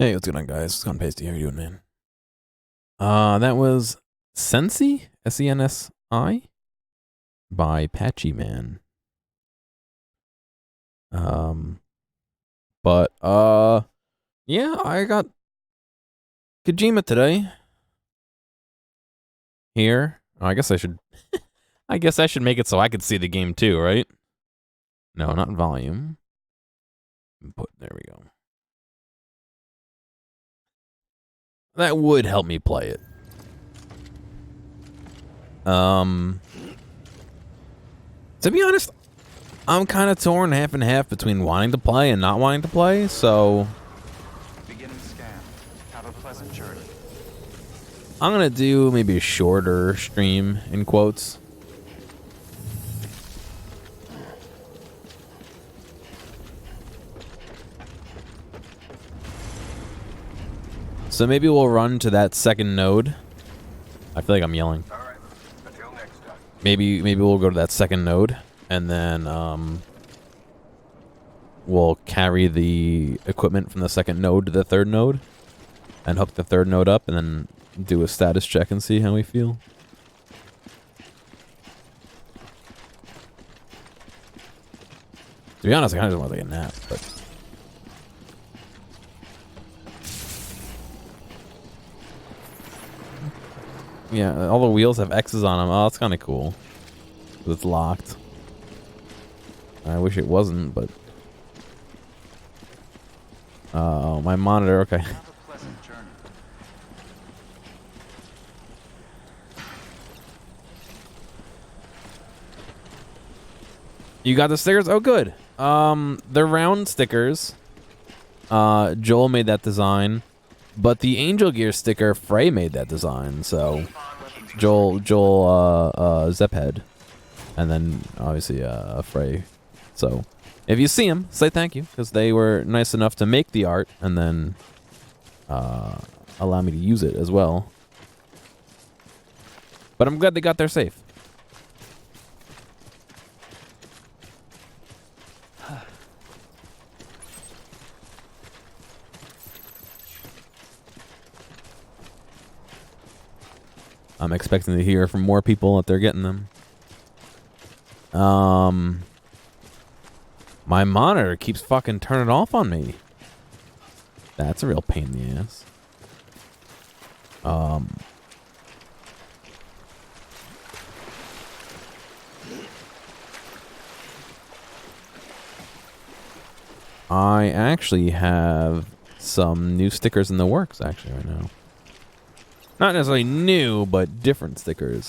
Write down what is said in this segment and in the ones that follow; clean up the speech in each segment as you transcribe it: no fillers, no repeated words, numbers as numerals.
Hey, what's going on, guys? What's going on, Pasty? How you doing, man? That was Sensi, Sensi, by Patchy Man. But yeah, I got Kojima today. Here, I guess I should, I guess I should make it so I could see the game too, right? No, not volume. There we go. That would help me play it. To be honest, I'm kind of torn half and half between wanting to play and not wanting to play, so Beginning scan. Have a pleasant journey. I'm gonna do maybe a shorter stream, in quotes. So maybe we'll run to that second node. I feel like I'm yelling. All right. Until next time. Maybe we'll go to that second node, and then we'll carry the equipment from the second node to the third node, and hook the third node up, and then do a status check and see how we feel. To be honest, I kind of just want to take a nap, but yeah, all the wheels have X's on them. Oh, that's kind of cool. It's locked. I wish it wasn't, but oh, my monitor. Okay. Have a pleasant journey. You got the stickers? Oh, good. They're round stickers. Joel made that design, but the Angel Gear sticker, Frey made that design. So Joel, Zephead, and then obviously Frey. So if you see them, say thank you, because they were nice enough to make the art and then allow me to use it as well. But I'm glad they got there safe. I'm expecting to hear from more people that they're getting them. My monitor keeps fucking turning off on me. That's a real pain in the ass. I actually have some new stickers in the works actually right now. Not necessarily new, but different stickers.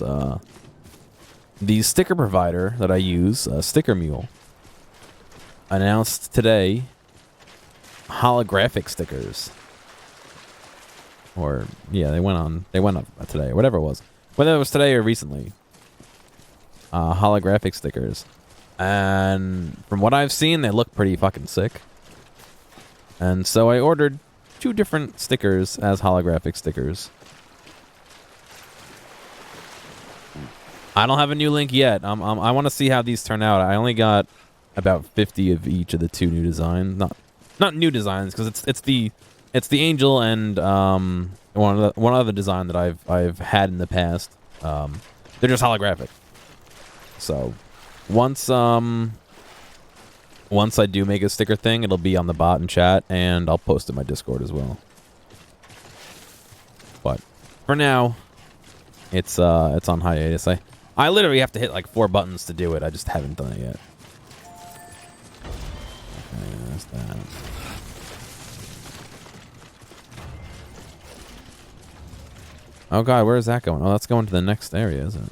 The sticker provider that I use, Sticker Mule, announced today holographic stickers. Or yeah, they went up today, whatever it was. Whether it was today or recently. Holographic stickers. And from what I've seen, they look pretty fucking sick. And so I ordered 2 different stickers as holographic stickers. I don't have a new link yet. I want to see how these turn out. I only got about 50 of each of the 2 new designs. Not new designs, because it's the Angel and one other design that I've had in the past. They're just holographic. So once I do make a sticker thing, it'll be on the bot and chat, and I'll post it in my Discord as well. But for now, it's on hiatus. I literally have to hit like 4 buttons to do it. I just haven't done it yet. Okay, that's that. Oh god, where is that going? Oh, that's going to the next area, isn't it?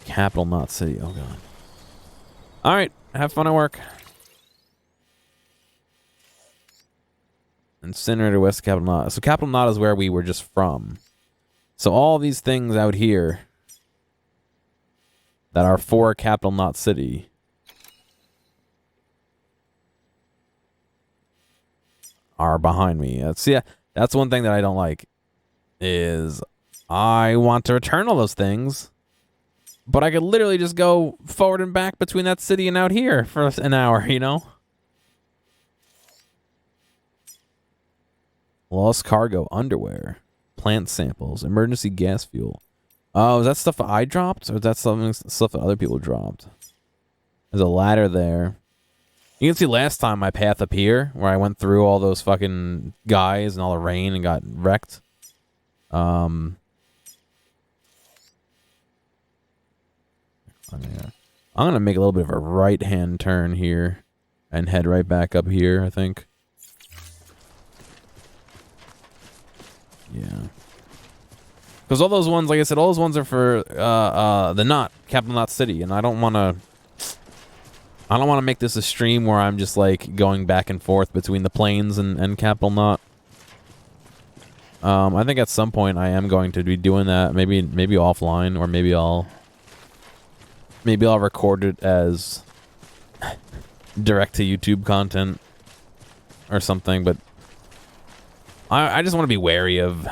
Capital Knot City. Oh god. All right, have fun at work. Incinerator West Capital Knot. So Capital Knot is where we were just from. So all these things out here that are for Capital Knot City are behind me. That's one thing that I don't like is I want to return all those things, But I could literally just go forward and back between that city and out here for an hour, you know? Lost cargo, underwear, plant samples, emergency gas fuel. Oh, is that stuff that I dropped? Or is that stuff that other people dropped? There's a ladder there. You can see last time my path up here, where I went through all those fucking guys and all the rain and got wrecked. I'm gonna make a little bit of a right-hand turn here and head right back up here, I think. Yeah. Because all those ones, like I said, all those ones are for the Knot, Capital Knot City, and I don't want to make this a stream where I'm just like going back and forth between the plains and Capital Knot. I think at some point I am going to be doing that, maybe offline, or maybe I'll record it as direct to YouTube content or something, but I just want to be wary of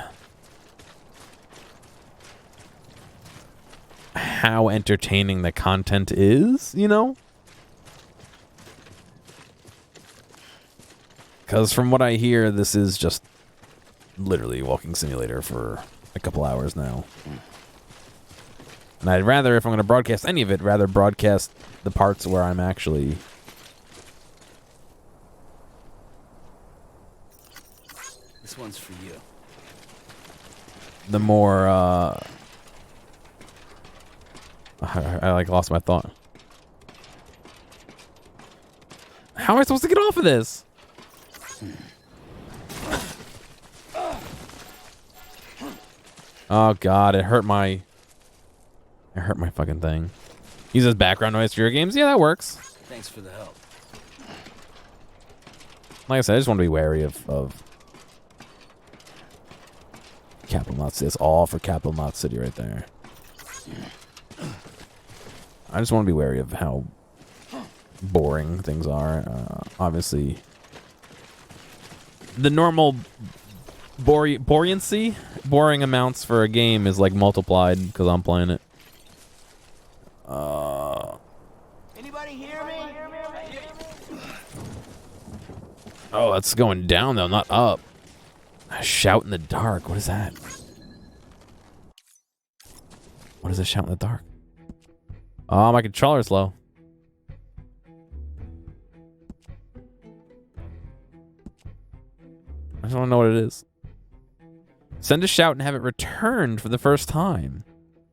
how entertaining the content is, you know? Because from what I hear, this is just literally a walking simulator for a couple hours now. And I'd rather, if I'm going to broadcast any of it, rather broadcast the parts where I'm actually... This one's for you. The more, I like lost my thought. How am I supposed to get off of this? Oh god, it hurt my fucking thing. Use as background noise for your games? Yeah, that works. Thanks for the help. Like I said, I just want to be wary of Capital Knot City. It's all for Capital Knot City right there. I just want to be wary of how boring things are. Obviously, the normal boring amounts for a game is like multiplied because I'm playing it. Anybody hear me? Oh, that's going down though, not up. Shout in the dark. What is that? What is a shout in the dark? Oh, my controller's low. I just want to know what it is. Send a shout and have it returned for the first time.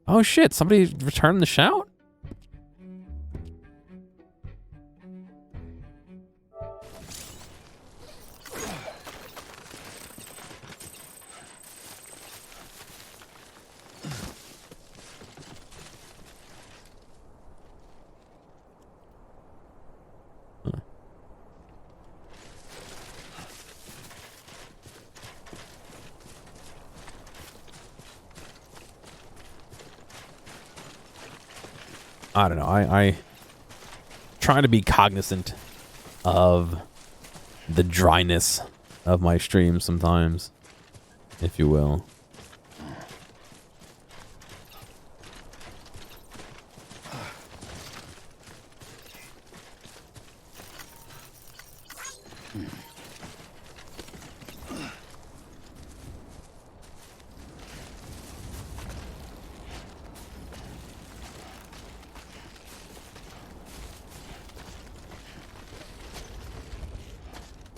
Oh shit, somebody returned the shout? I don't know. I try to be cognizant of the dryness of my stream sometimes, if you will.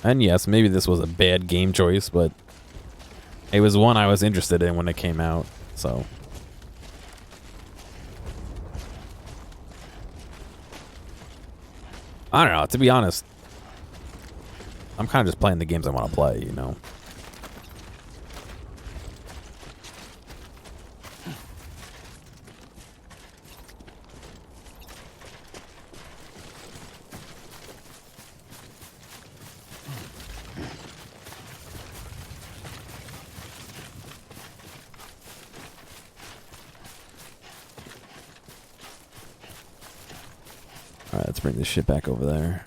And yes, maybe this was a bad game choice, but it was one I was interested in when it came out, so. I don't know, to be honest, I'm kind of just playing the games I want to play, you know? Alright, let's bring this shit back over there.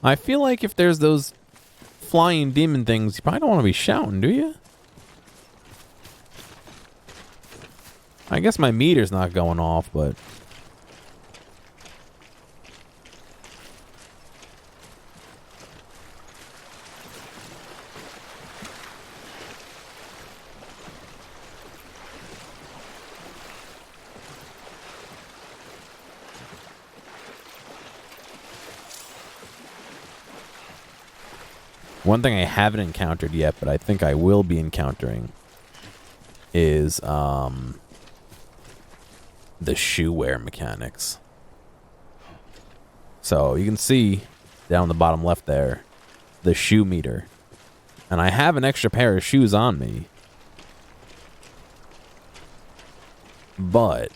I feel like if there's those flying demon things, you probably don't want to be shouting, do you? I guess my meter's not going off, but... One thing I haven't encountered yet, but I think I will be encountering, is the shoe wear mechanics. So you can see down the bottom left there, the shoe meter. And I have an extra pair of shoes on me. But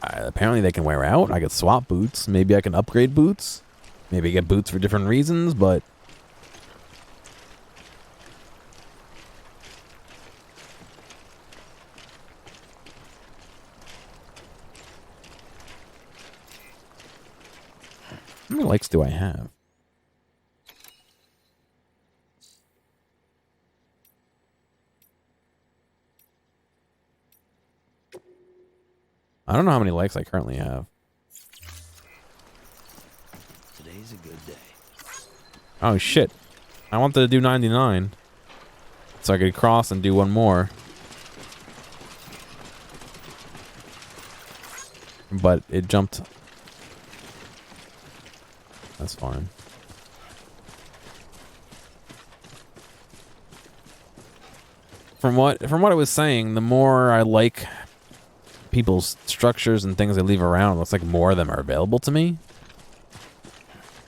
apparently they can wear out. I could swap boots. Maybe I can upgrade boots. Maybe get boots for different reasons, but... How many likes do I have? I don't know how many likes I currently have. Today's a good day. Oh, shit. I wanted to do 99. So I could cross and do one more. But it jumped. That's fine. From what I was saying, the more I like people's structures and things they leave around, it looks like more of them are available to me.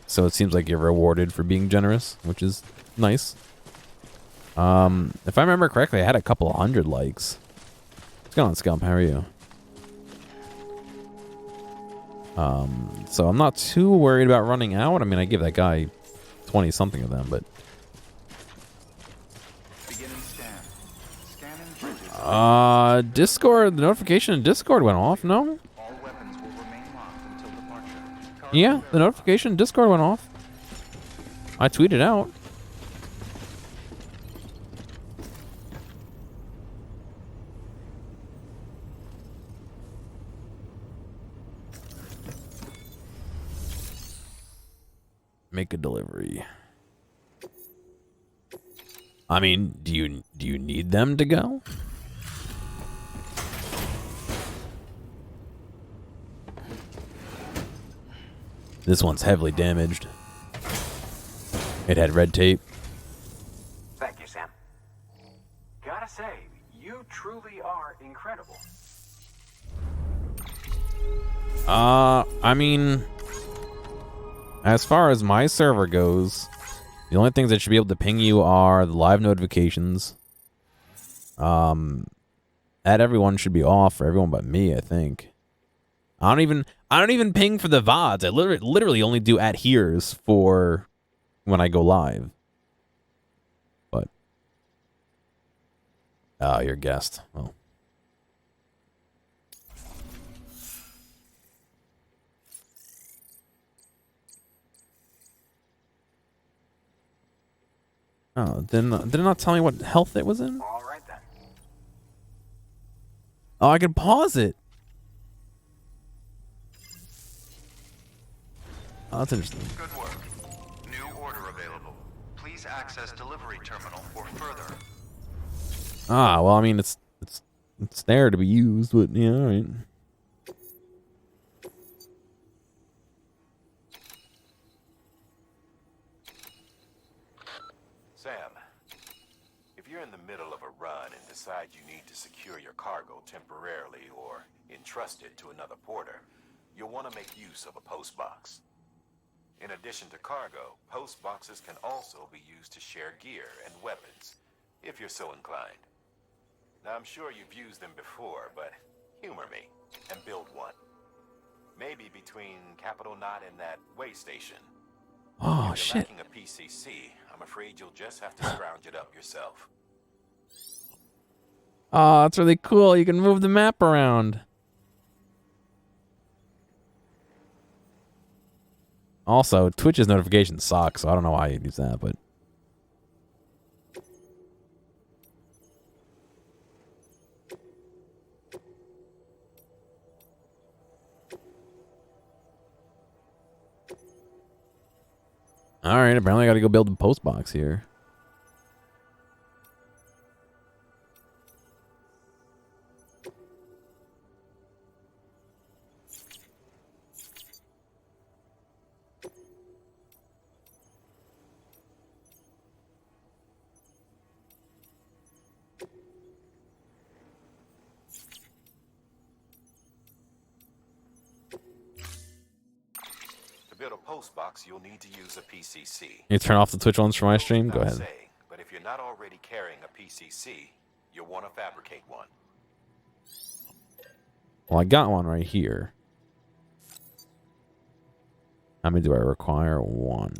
So it seems like you're rewarded for being generous, which is nice. If I remember correctly, I had a couple hundred likes. What's going on, Scump? How are you? So I'm not too worried about running out. I mean, I give that guy 20-something of them, but... Beginning scan. Scanning bridges. Discord, the notification in Discord went off, no? All weapons will remain locked until departure. Yeah, the notification in Discord went off. I tweeted out. Make a delivery. I mean, do you need them to go? This one's heavily damaged. It had red tape. Thank you, Sam. Gotta say, you truly are incredible. I mean, as far as my server goes, the only things that should be able to ping you are the live notifications. At everyone should be off for everyone but me, I think. I don't even ping for the VODs. I literally only do at here's for when I go live. But you're a guest. Well. Oh, did it not tell me what health it was in? All right then. Oh, I can pause it. Oh, that's interesting. Good work. New order available. Please access delivery terminal for further. Ah, well, I mean, it's there to be used, but yeah, all right. Sam, if you're in the middle of a run and decide you need to secure your cargo temporarily or entrust it to another porter, you'll want to make use of a post box. In addition to cargo, post boxes can also be used to share gear and weapons, if you're so inclined. Now, I'm sure you've used them before, but humor me and build one. Maybe between Capital Knot and that way station. Oh, If shit. you're lacking a PCC, I'm afraid you'll just have to scrounge it up yourself. Oh, that's really cool. You can move the map around. Also, Twitch's notifications suck, so I don't know why you'd use that, but... Alright, apparently I gotta go build a post box here. To build a post box, you'll need to use a PCC. You turn off the Twitch ones for my stream? Go Without ahead. saying, but if you're not already carrying a PCC, you'll want to fabricate one. Well, I got one right here. How many do I require? One.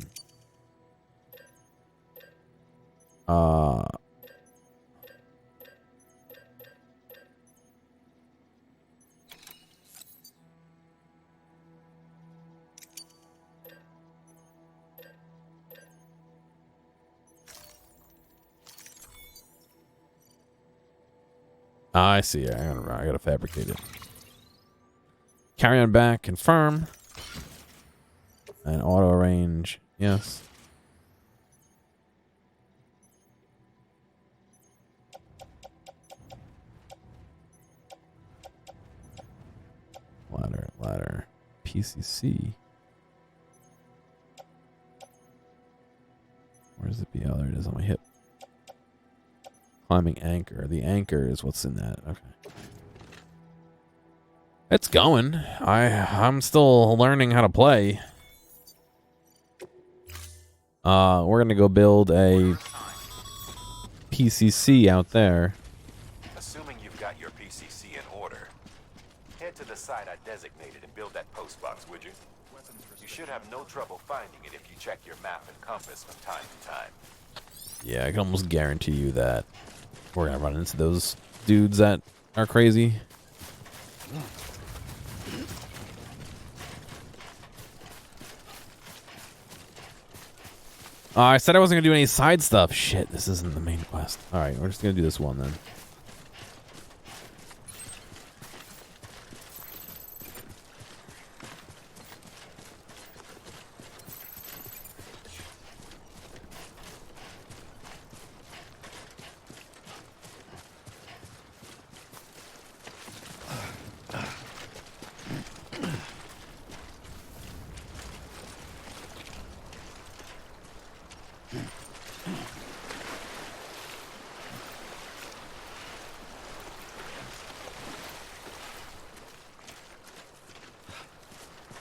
I see. I gotta fabricate it. Carry on back. Confirm. And auto arrange. Yes. Ladder. PCC. Where's it be? Oh, there it is on my hip. Climbing anchor. The anchor is what's in that. Okay. It's going. I'm still learning how to play. We're gonna go build a PCC out there. Assuming you've got your PCC in order, head to the site I designated and build that post box, would you? You should have no trouble finding it if you check your map and compass from time to time. Yeah, I can almost guarantee you that we're gonna run into those dudes that are crazy. I said I wasn't gonna do any side stuff. Shit, this isn't the main quest. Alright, we're just gonna do this one then.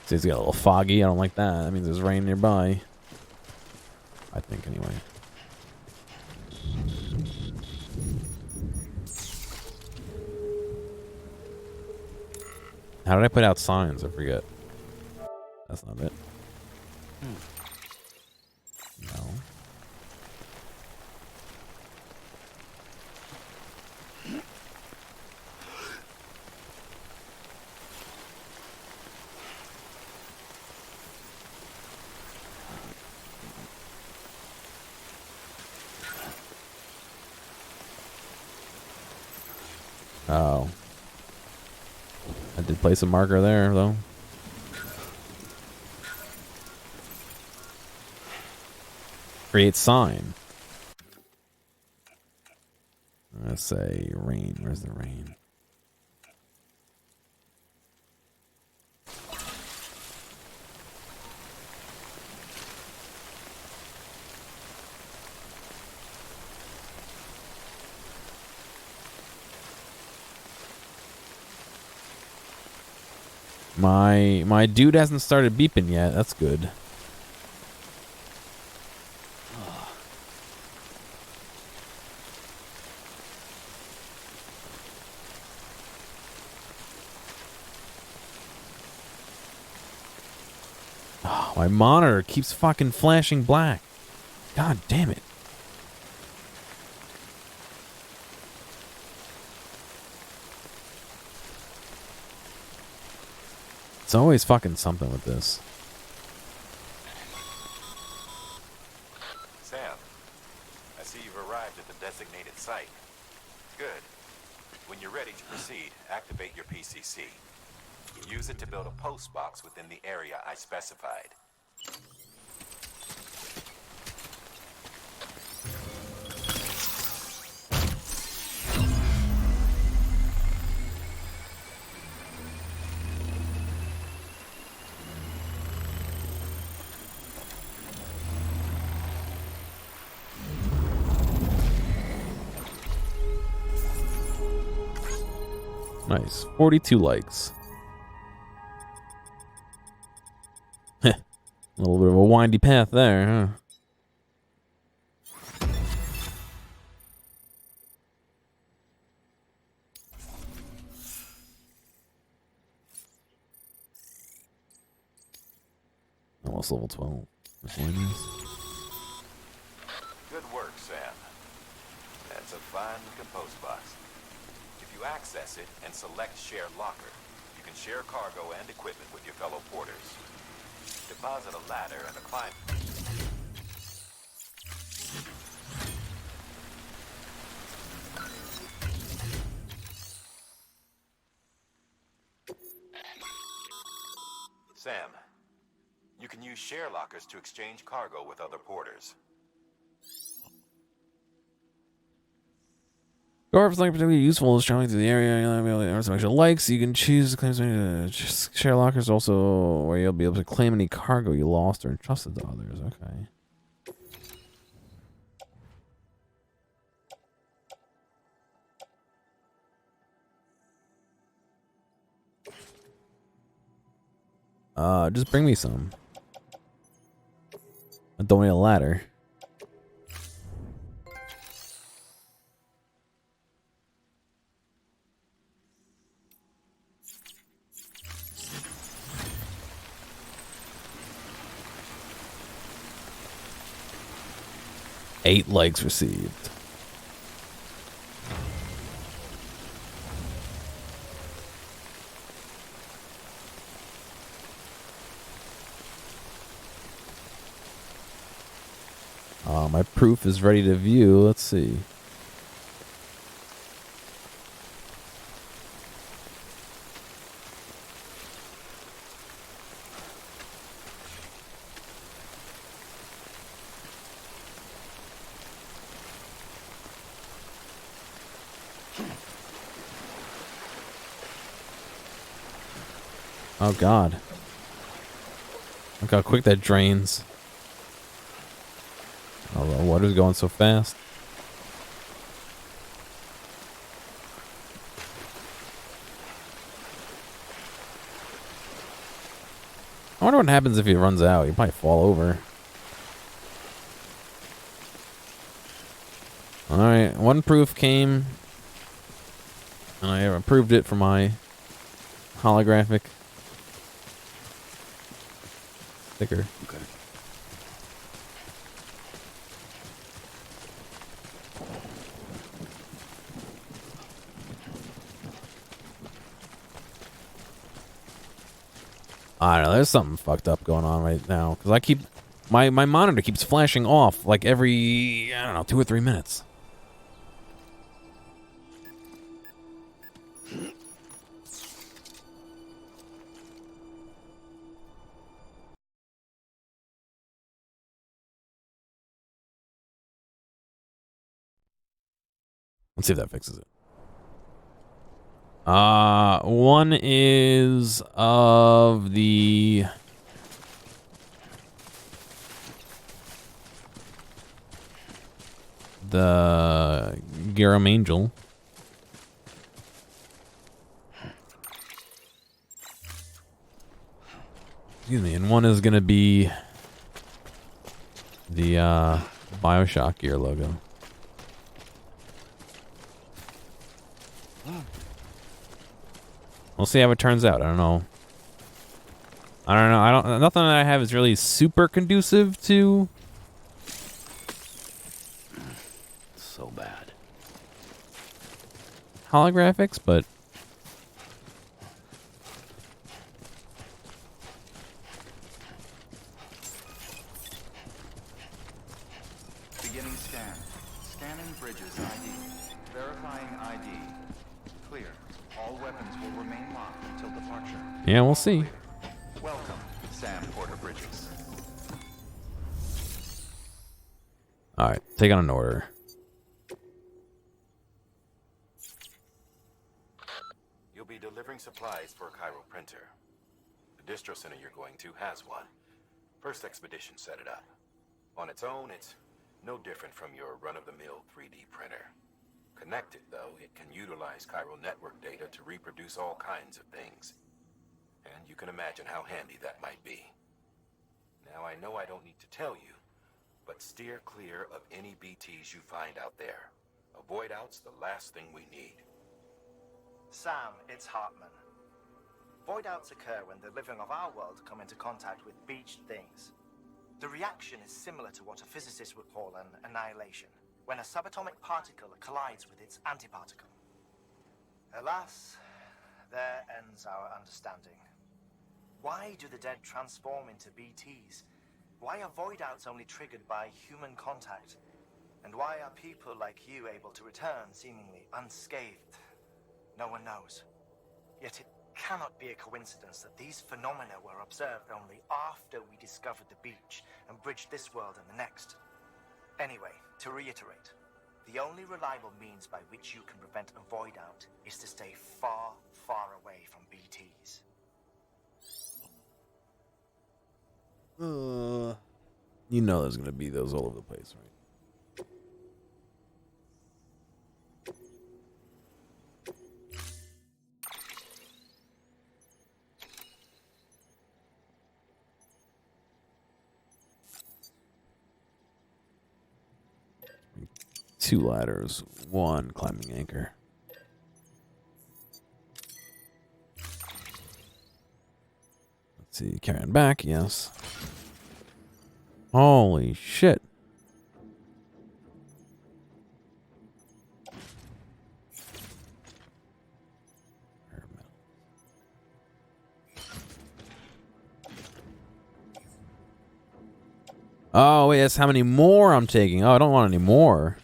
See, it's got a little foggy. I don't like that. That means there's rain nearby. I think, anyway. How did I put out signs? I forget. That's not it. No. Oh. I did place a marker there, though. Create sign. Let's say rain. Where's the rain? My dude hasn't started beeping yet. That's good. Oh, my monitor keeps fucking flashing black. God damn it. It's always fucking something with this. designated site. Good. When you're ready to proceed, activate your PCC. Use it to build a post box within the area I specified. Nice. 42 likes. Heh. A little bit of a windy path there, huh? Almost level 12. Miscellaneous. Good work, Sam. That's a fine compost box. If you access it and select Share Locker, you can share cargo and equipment with your fellow porters. Deposit a ladder and a climb. Sam, you can use share lockers to exchange cargo with other porters. Or if it's like particularly useful is traveling through the area, you'll be able to some extra likes. You can choose to claim some share lockers also where you'll be able to claim any cargo you lost or entrusted to others. Okay. Just bring me some. I don't need a ladder. Eight likes received. My proof is ready to view. Let's see. Oh God. Look how quick that drains. Oh, the water's going so fast. I wonder what happens if he runs out. He might fall over. Alright, one proof came. And I approved it for my holographic sticker. Okay. I don't know. There's something fucked up going on right now because I keep my monitor keeps flashing off like every, I don't know, 2 or 3 minutes. Let's see if that fixes it. One is of the Gearomatic. Excuse me, and one is gonna be the BioShock gear logo. We'll see how it turns out. I don't know. Nothing that I have is really super conducive to. So bad. Holographics, but Beginning scan. Scanning bridges ID. Verifying ID. Clear. All weapons will remain locked until departure. Yeah, we'll see. Clear. Welcome, Sam Porter Bridges. All right, take on an order. You'll be delivering supplies for a Cairo printer. The distro center you're going to has one. First expedition set it up. On its own, it's no different from your run-of-the-mill 3D printer. Connected, though, it can utilize Cairo network data to reproduce all kinds of things. And you can imagine how handy that might be. Now, I know I don't need to tell you, but steer clear of any BTs you find out there. Avoid out's the last thing we need. Sam, it's Hartman. Void outs occur when the living of our world come into contact with beached things. The reaction is similar to what a physicist would call an annihilation, when a subatomic particle collides with its antiparticle. Alas, there ends our understanding. Why do the dead transform into BTs? Why are void outs only triggered by human contact? And why are people like you able to return seemingly unscathed? No one knows. Yet it cannot be a coincidence that these phenomena were observed only after we discovered the beach and bridged this world and the next. Anyway, to reiterate, the only reliable means by which you can prevent a void out is to stay far, far away from BTs. You know there's gonna be those all over the place, right? Two ladders, one climbing anchor. Let's see, carrying back, yes. Holy shit. Oh, wait, that's how many more I'm taking. Oh, I don't want any more.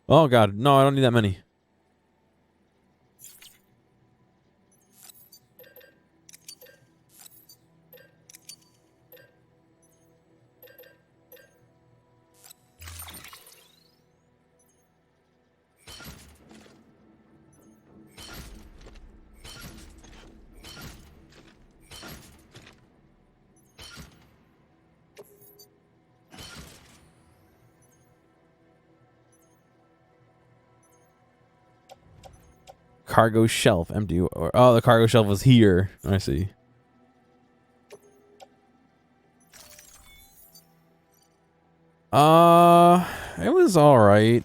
Oh, God. No, I don't need that many. Cargo shelf empty. Or oh, the cargo shelf was here. I see. It was all right.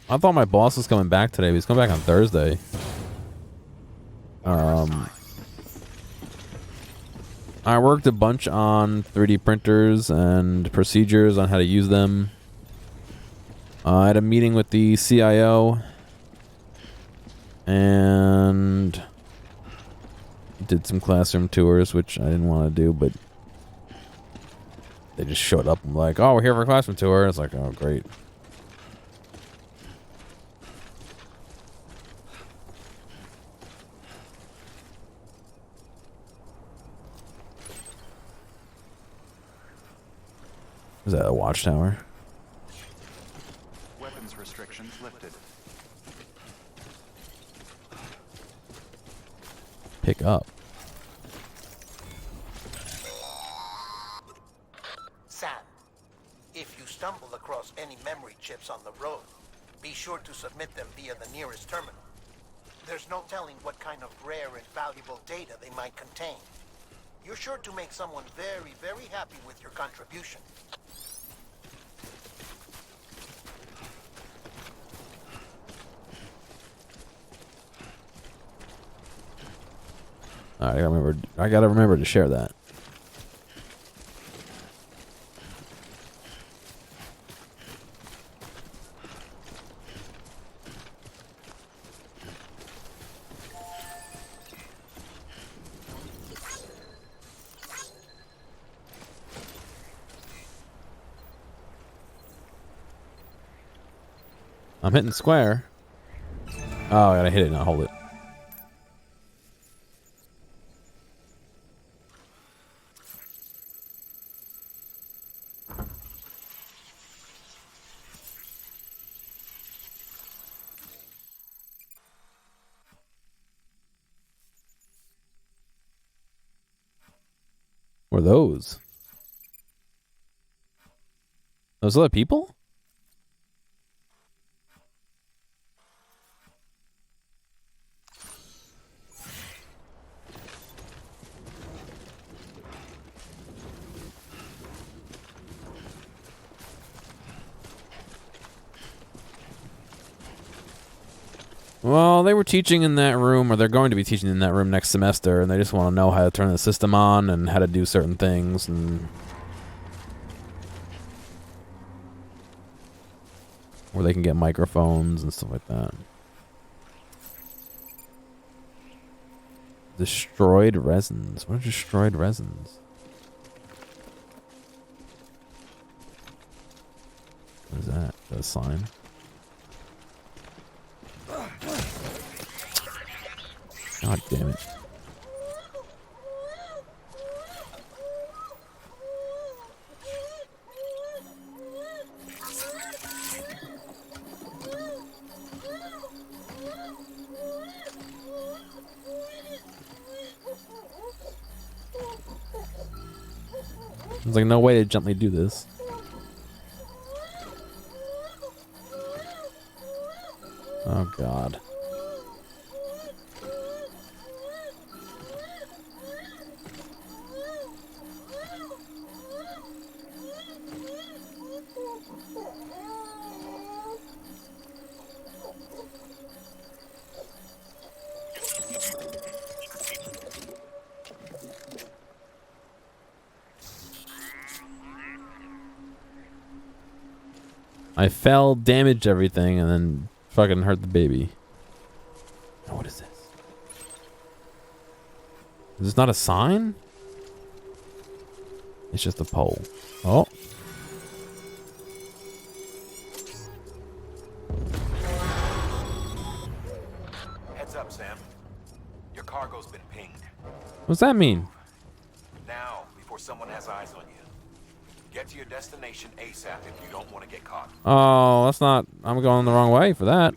I thought my boss was coming back today, but he's coming back on Thursday. I worked a bunch on 3D printers and procedures on how to use them. I had a meeting with the CIO and did some classroom tours, which I didn't want to do, but they just showed up and like, oh, we're here for a classroom tour. It's like, oh, great. Is that a watchtower? Weapons restrictions lifted. Pick up. Sam, if you stumble across any memory chips on the road, be sure to submit them via the nearest terminal. There's no telling what kind of rare and valuable data they might contain. You're sure to make someone very, very happy with your contribution. All right, I gotta remember to share that. I'm hitting square. Oh, I gotta hit it, not hold it. What are those? Those other people? Well, they were teaching in that room, or they're going to be teaching in that room next semester, and they just want to know how to turn the system on and how to do certain things, and where they can get microphones and stuff like that. Destroyed resins. What are destroyed resins? What is that? Is that a sign? God damn it. There's like no way to gently do this. Oh God. I fell, damaged everything, and then fucking hurt the baby. Oh, what is this? Is this not a sign? It's just a pole. Oh. Heads up, Sam. Your cargo's been pinged. What's that mean? Now, before someone has eyes on you. Get to your destination ASAP if you don't want to get caught. Oh, that's not... I'm going the wrong way for that.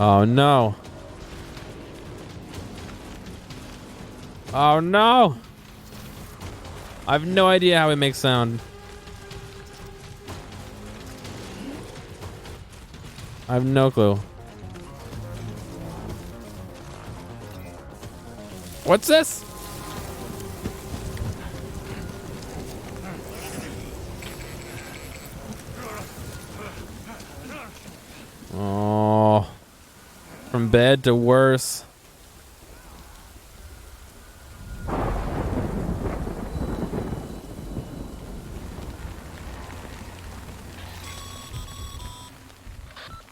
Oh no. Oh no. I have no idea how it makes sound. I have no clue. What's this? Oh. From bad to worse.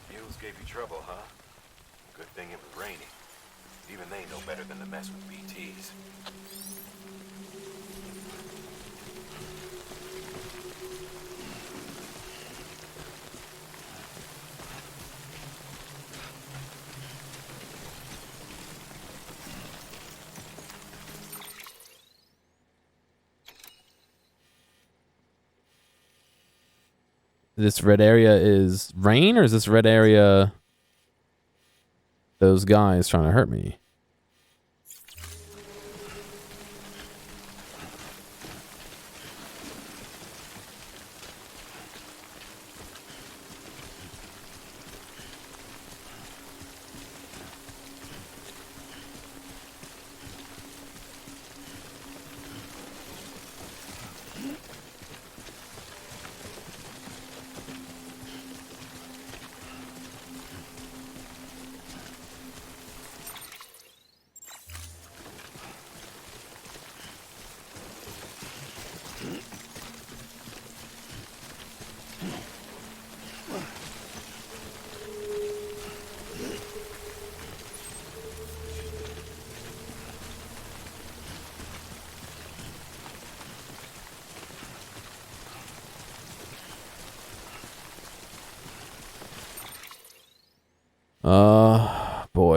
Mules gave you trouble, huh? Good thing it was raining. Even they know better than to mess with BTs. This red area is rain, or is this red area those guys trying to hurt me?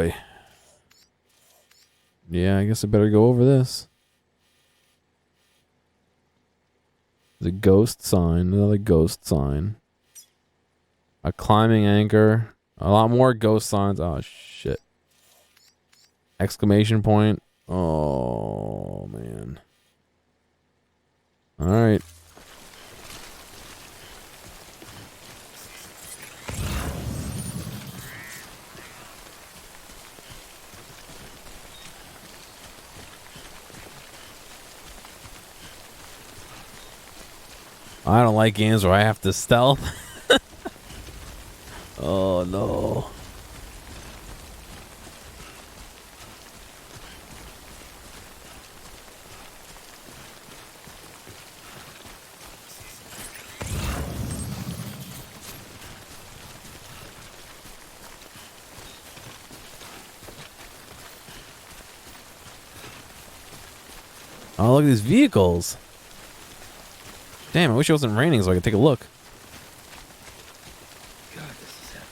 boy. Yeah, I guess I better go over this. The ghost sign, another ghost sign. A climbing anchor. A lot more ghost signs. Oh, shit. Exclamation point. Oh, man. All right. I don't like games where I have to stealth. Oh, no. Oh, look at these vehicles. Damn, I wish it wasn't raining so I could take a look. God, this is heavy.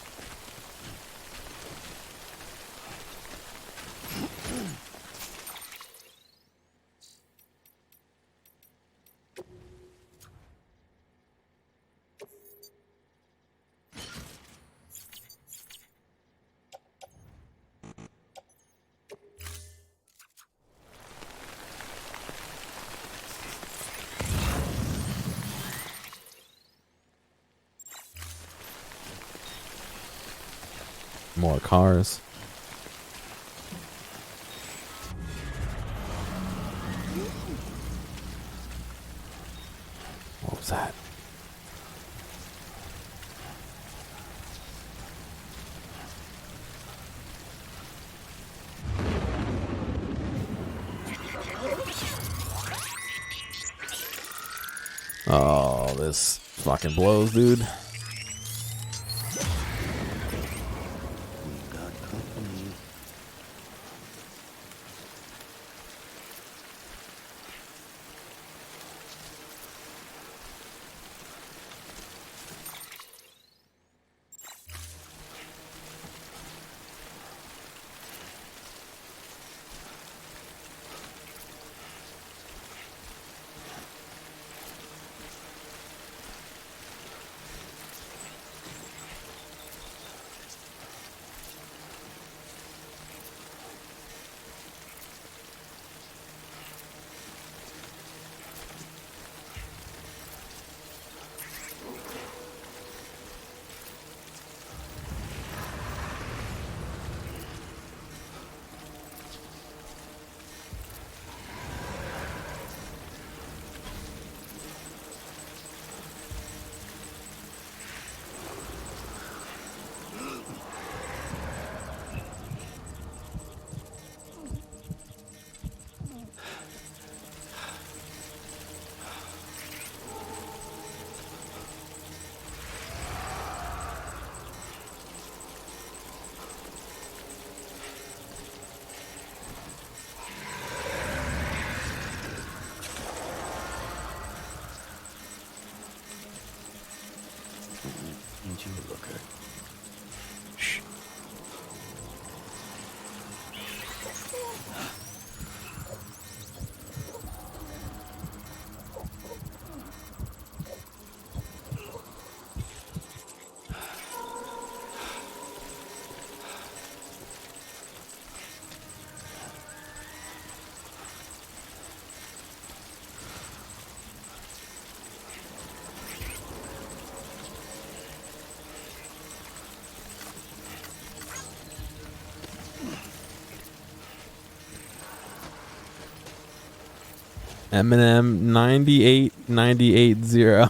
More cars. What was that? Oh, this fucking blows, dude. We got company. Ain't you a looker? Shh. Eminem 98980.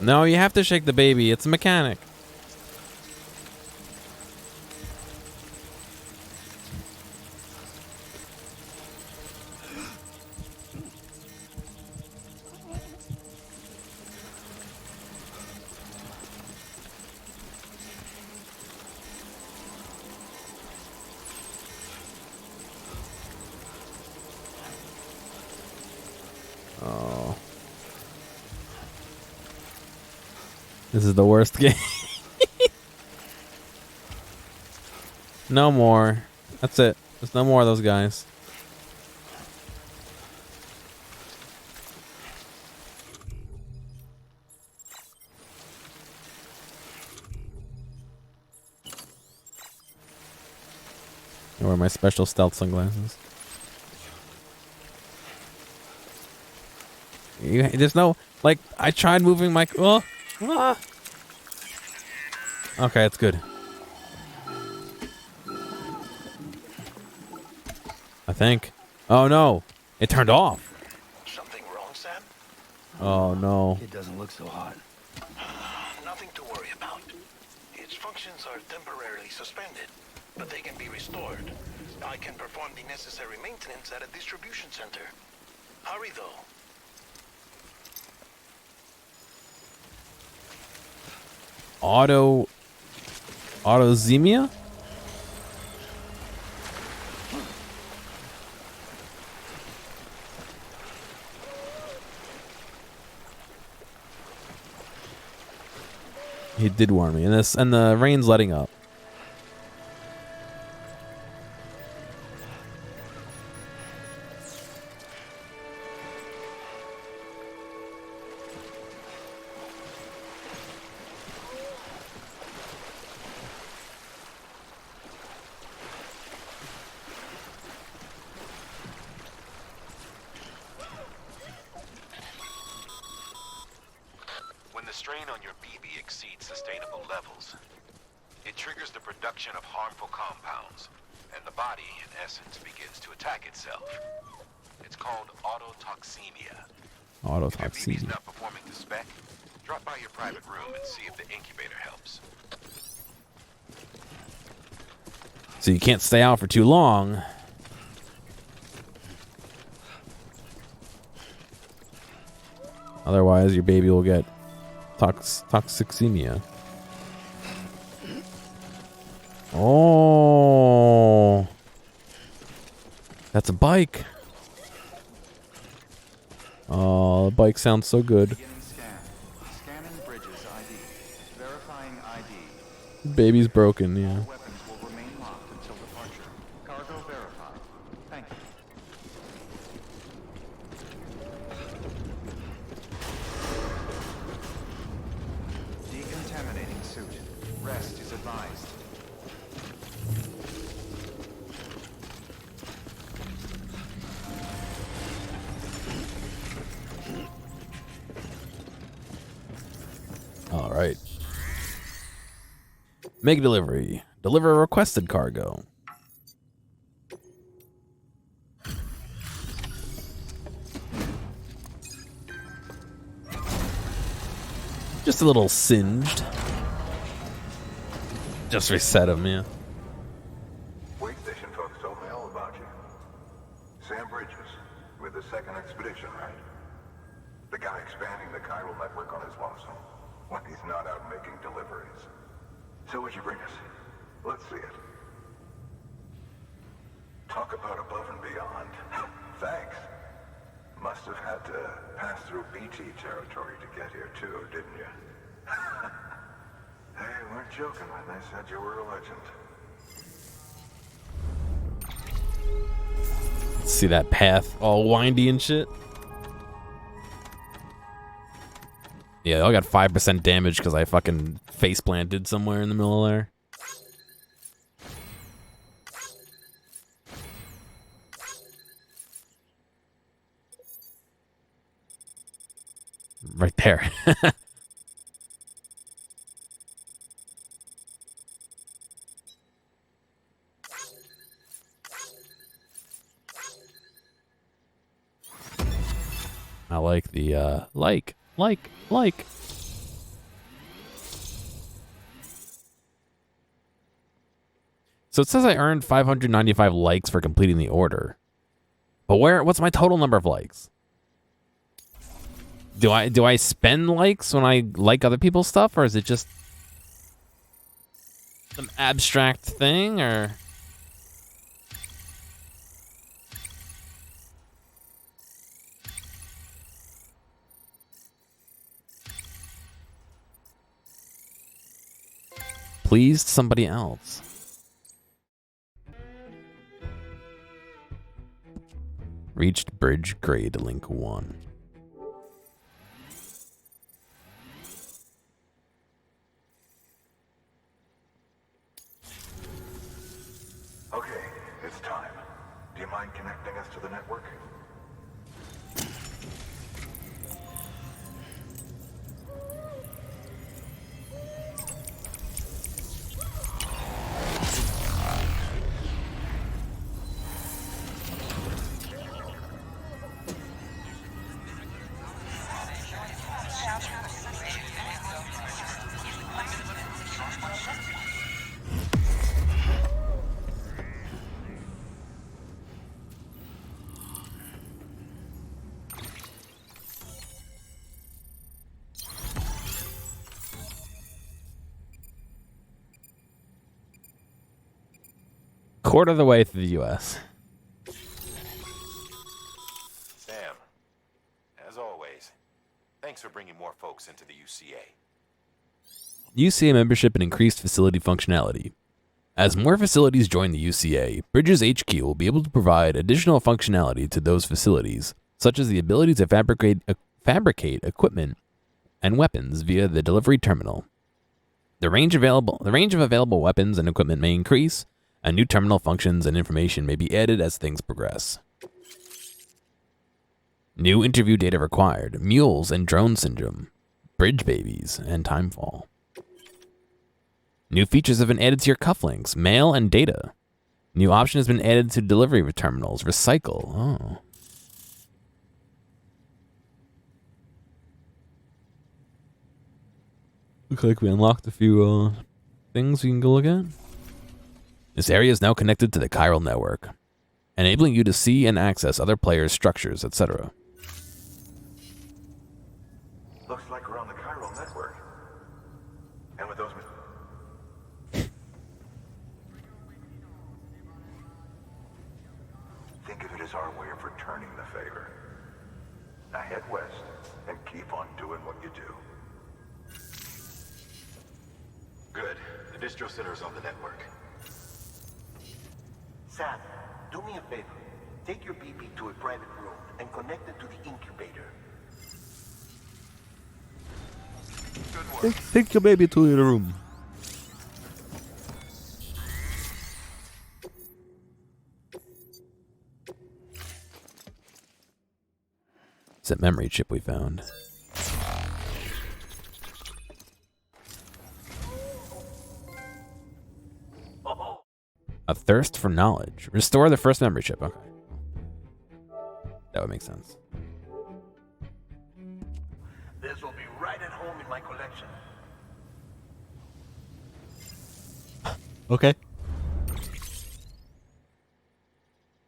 No, you have to shake the baby. It's a mechanic. Oh. This is the worst game. No more. That's it. There's no more of those guys. I wear my special stealth sunglasses. There's no, like, I tried moving my... Oh, ah. Okay, it's good. I think. Oh no, it turned off. Something wrong, Sam? Oh no. It doesn't look so hot. Nothing to worry about. Its functions are temporarily suspended, but they can be restored. I can perform the necessary maintenance at a distribution center. Hurry, though. Autozemia? He did warn me, and the rain's letting up. When the strain on your BB exceeds sustainable levels, it triggers the production of harmful compounds, and the body, in essence, begins to attack itself. It's called autotoxemia. If your BB's Autotoxemia. not performing to spec, drop by your private room and see if the incubator helps. So you can't stay out for too long. Otherwise, your baby will get toxicemia. Oh, that's a bike. Oh, the bike sounds so good. Beginning scan. Scanning bridges ID. Verifying ID. Baby's broken, yeah. Weapons will remain locked until departure. Cargo verified. Thank you. Decontaminating suit. Rest is advised. All right. Make delivery. Deliver requested cargo. Just a little singed. Just reset him, yeah. Wait station folks told me all about you. Sam Bridges, with the second expedition, right? The guy expanding the chiral network on his lonesome when he's not out making deliveries. So what'd you bring us? Let's see it. Talk about above and beyond. Thanks. Must have had to pass through BT territory to get here too, didn't you? They weren't joking when they said you were a legend. See that path all windy and shit? Yeah, I got 5% damage because I fucking face planted somewhere in the middle of there. Right there. I like the like. So it says I earned 595 likes for completing the order. But what's my total number of likes? Do I spend likes when I like other people's stuff, or is it just some abstract thing, or? Pleased somebody else. Reached bridge grade link 1. Okay, it's time. Do you mind connecting us to the network? Quarter of the way through the U.S. Sam, as always, thanks for bringing more folks into the UCA. UCA membership and increased facility functionality. As more facilities join the UCA, Bridges HQ will be able to provide additional functionality to those facilities, such as the ability to fabricate equipment and weapons via the delivery terminal. The range of available weapons and equipment may increase, and new terminal functions and information may be added as things progress. New interview data required: mules and drone syndrome, bridge babies, and timefall. New features have been added to your cufflinks, mail, and data. New option has been added to delivery terminals, recycle. Oh. Looks like we unlocked a few things we can go look at. This area is now connected to the chiral network, enabling you to see and access other players' structures, etc. Looks like we're on the chiral network. And with those... Think of it as our way of returning the favor. Now head west and keep on doing what you do. Good. The distro center is on the network. Sam, do me a favor. Take your BB to a private room and connect it to the incubator. Good work. Take your baby to your room. It's that memory chip we found. A thirst for knowledge. Restore the first memory chip. Okay. That would make sense. This will be right at home in my collection. Okay.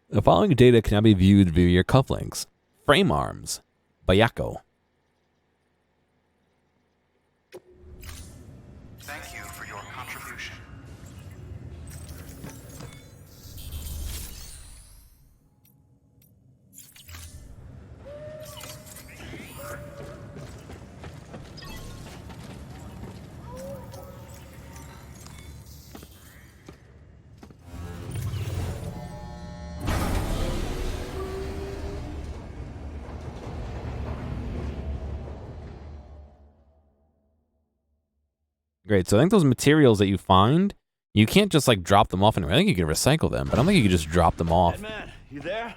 The following data can now be viewed via your cufflinks. Frame arms. Bayako. Thank you for your contribution. Great. So I think those materials that you find, you can't just like drop them off anywhere. I think you can recycle them, but I don't think you can just drop them off. Man, you there?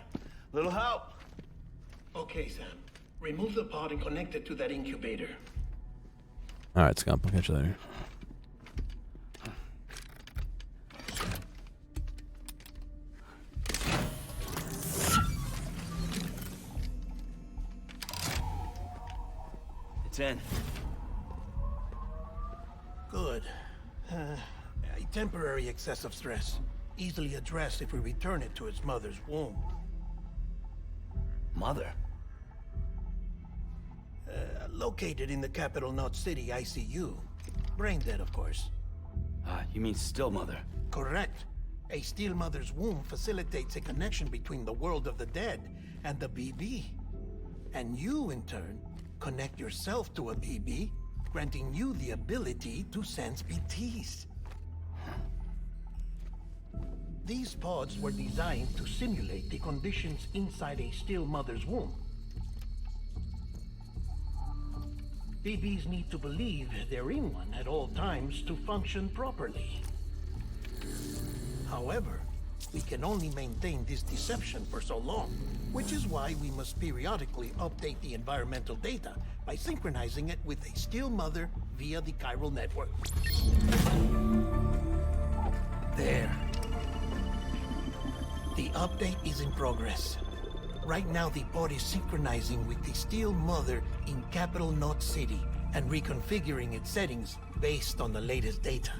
Little help? Okay, Sam. Remove the pod and connect it to that incubator. All right, Scump. I'll catch you later. It's in. Good. A temporary excess of stress. Easily addressed if we return it to its mother's womb. Mother? Located in the capital Knot City ICU. Brain dead, of course. You mean still mother? Correct. A steel mother's womb facilitates a connection between the world of the dead and the BB. And you, in turn, connect yourself to a BB, granting you the ability to sense BTs. These pods were designed to simulate the conditions inside a still mother's womb. BBs need to believe they're in one at all times to function properly. However, we can only maintain this deception for so long, which is why we must periodically update the environmental data by synchronizing it with a still mother via the chiral network. There. The update is in progress. Right now, the pod is synchronizing with the steel mother in capital Knot City and reconfiguring its settings based on the latest data.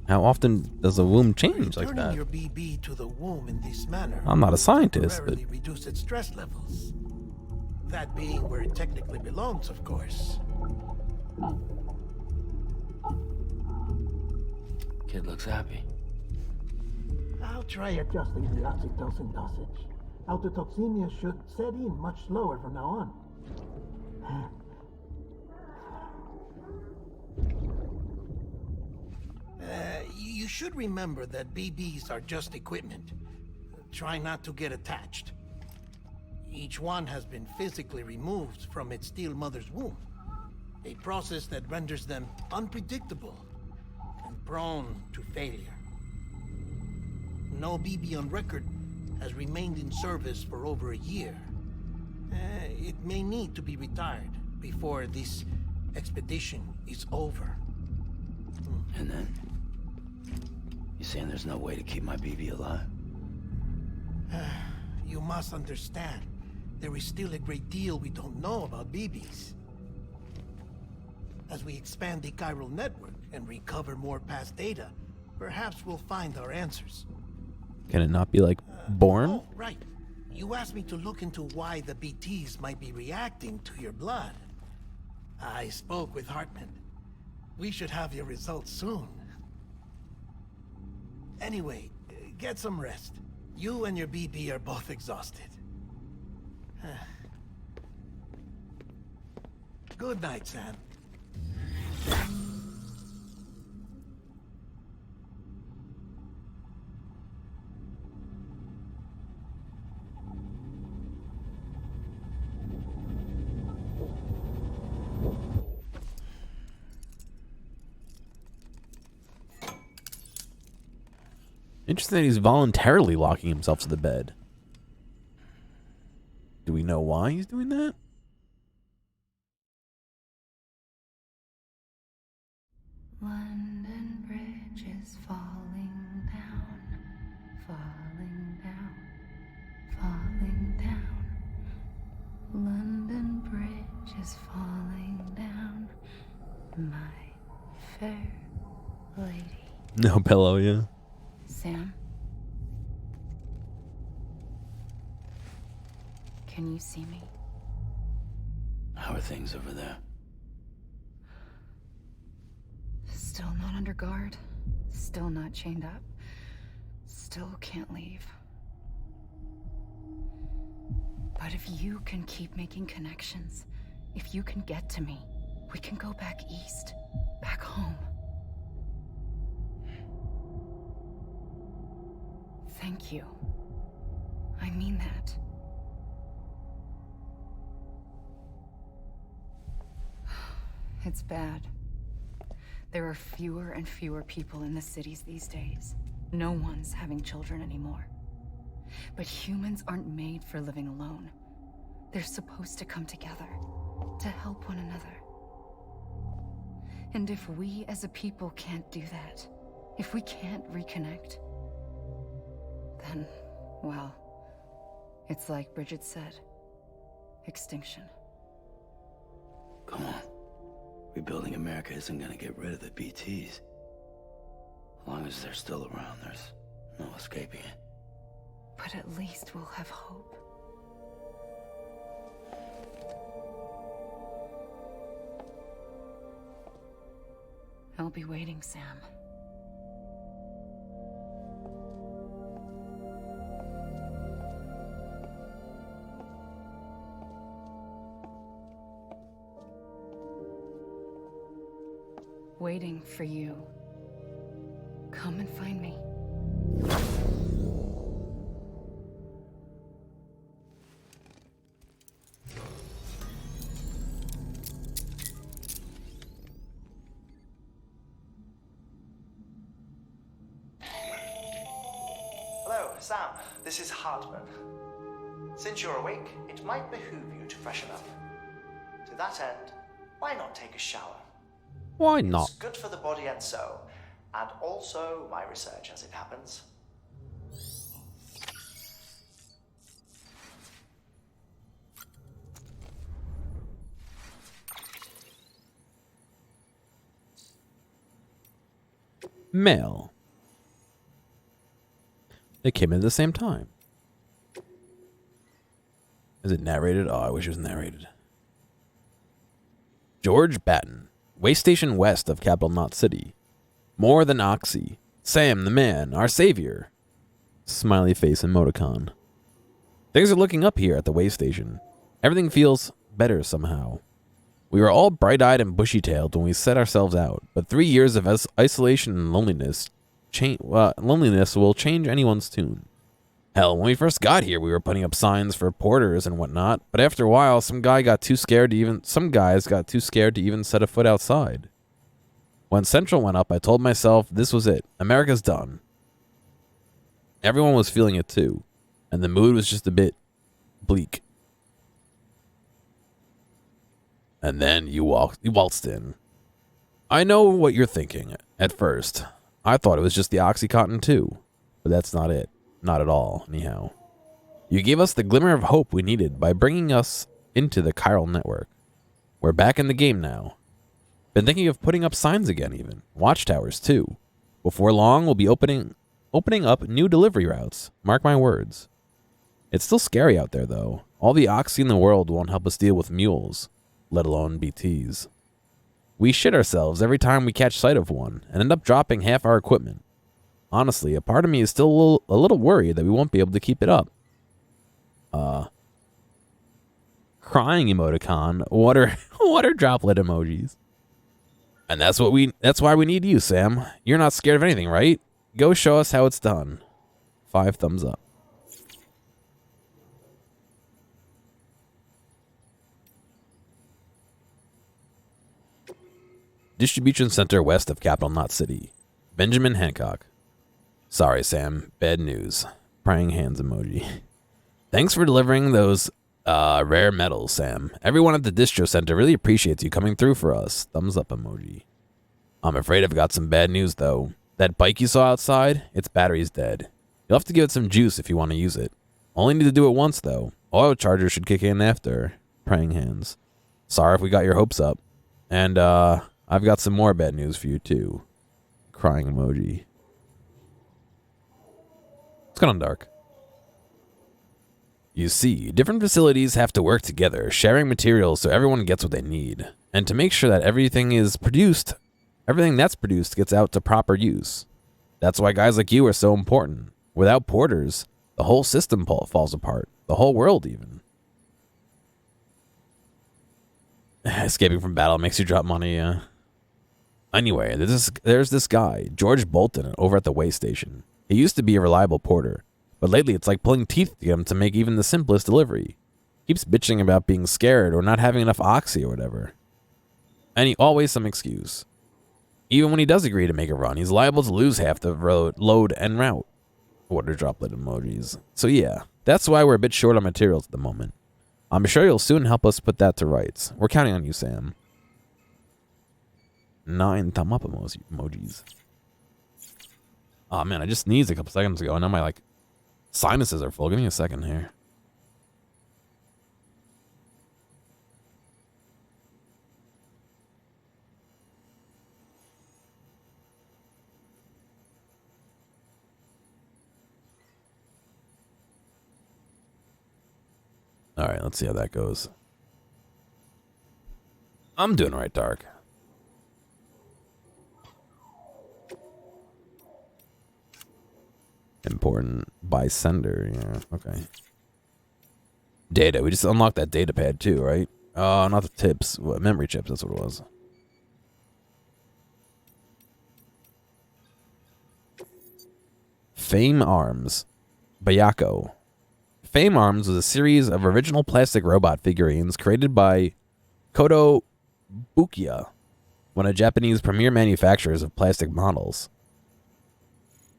How often does a womb change like Returning that? your BB to the womb in this manner I'm not a scientist, but temporarily reduce its stress levels. That being where it technically belongs, of course. Kid looks happy. I'll try adjusting the oxytocin dosage. Autotoxemia should set in much slower from now on. You should remember that BBs are just equipment. Try not to get attached. Each one has been physically removed from its steel mother's womb. A process that renders them unpredictable and prone to failure. No BB on record has remained in service for over a year. It may need to be retired before this expedition is over. And then? You saying there's no way to keep my BB alive? You must understand, there is still a great deal we don't know about BBs. As we expand the chiral network and recover more past data, perhaps we'll find our answers. can it not be like born? Oh, right. You asked me to look into why the BTs might be reacting to your blood. I spoke with Hartman. We should have your results soon. Anyway, get some rest. You and your BB are both exhausted. Good night, Sam. Interesting that he's voluntarily locking himself to the bed. Do we know why he's doing that? London Bridge is falling down, falling down, falling down. London Bridge is falling down, my fair lady. No pillow, yeah. Sam? Can you see me? How are things over there? Still not under guard. Still not chained up. Still can't leave. But if you can keep making connections, if you can get to me, we can go back east. Back home. Thank you. I mean that. It's bad. There are fewer and fewer people in the cities these days. No one's having children anymore. But humans aren't made for living alone. They're supposed to come together, to help one another. And if we as a people can't do that, if we can't reconnect, then, well, it's like Bridget said, extinction. Come on. Rebuilding America isn't gonna get rid of the BTs. As long as they're still around, there's no escaping it. But at least we'll have hope. I'll be waiting, Sam. Waiting for you. Come and find me. Hello, Sam. This is Hartman. Since you're awake, it might behoove you to freshen up. To that end, why not take a shower? Why not? It's good for the body and soul, and also my research as it happens. Mail. They came in at the same time. Is it narrated? Oh, I wish it was narrated. George Batten, Waste Station west of Capital Knot City. More than Oxy. Sam the man, our savior. Smiley face emoticon. Things are looking up here at the waste station. Everything feels better somehow. We were all bright-eyed and bushy-tailed when we set ourselves out, but 3 years of isolation and loneliness will change anyone's tune. Hell, when we first got here, we were putting up signs for porters and whatnot, but after a while, some guys got too scared to even set a foot outside. When Central went up, I told myself this was it. America's done. Everyone was feeling it too, and the mood was just a bit bleak. And then you waltzed in. I know what you're thinking. At first, I thought it was just the Oxycontin too, but that's not it. Not at all, anyhow. You gave us the glimmer of hope we needed by bringing us into the chiral network. We're back in the game now. Been thinking of putting up signs again even. Watchtowers too. Before long, we'll be opening up new delivery routes. Mark my words. It's still scary out there though. All the Oxy in the world won't help us deal with mules, let alone BTs. We shit ourselves every time we catch sight of one and end up dropping half our equipment. Honestly, a part of me is still a little worried that we won't be able to keep it up. Crying emoticon, water droplet emojis. And that's why we need you, Sam. You're not scared of anything, right? Go show us how it's done. 5 thumbs up. Distribution center west of Capital Knot City. Benjamin Hancock. Sorry, Sam. Bad news. Praying hands emoji. Thanks for delivering those rare metals, Sam. Everyone at the distro center really appreciates you coming through for us. Thumbs up emoji. I'm afraid I've got some bad news, though. That bike you saw outside, its battery's dead. You'll have to give it some juice if you want to use it. Only need to do it once, though. Auto charger should kick in after. Praying hands. Sorry if we got your hopes up. And, I've got some more bad news for you, too. Crying emoji. It's gone dark. You see, different facilities have to work together, sharing materials so everyone gets what they need, and to make sure that everything that's produced gets out to proper use. That's why guys like you are so important. Without porters, the whole system falls apart. The whole world, even. Escaping from battle makes you drop money, yeah. Anyway, there's this guy, George Bolton, over at the way station. He used to be a reliable porter, but lately it's like pulling teeth to get him to make even the simplest delivery. Keeps bitching about being scared or not having enough oxy or whatever. And always some excuse. Even when he does agree to make a run, he's liable to lose half the load and route. Water droplet emojis. So yeah, that's why we're a bit short on materials at the moment. I'm sure you'll soon help us put that to rights. We're counting on you, Sam. 9 thumb up emojis. Oh man, I just sneezed a couple seconds ago and now my sinuses are full. Give me a second here. All right, let's see how that goes. I'm doing all right, Dark. Important by sender, yeah, okay. Data, we just unlocked that data pad too, right? Not the tips, what, memory chips, that's what it was. Fame Arms, Bayako. Fame Arms was a series of original plastic robot figurines created by Kodo Bukia, one of Japanese premier manufacturers of plastic models.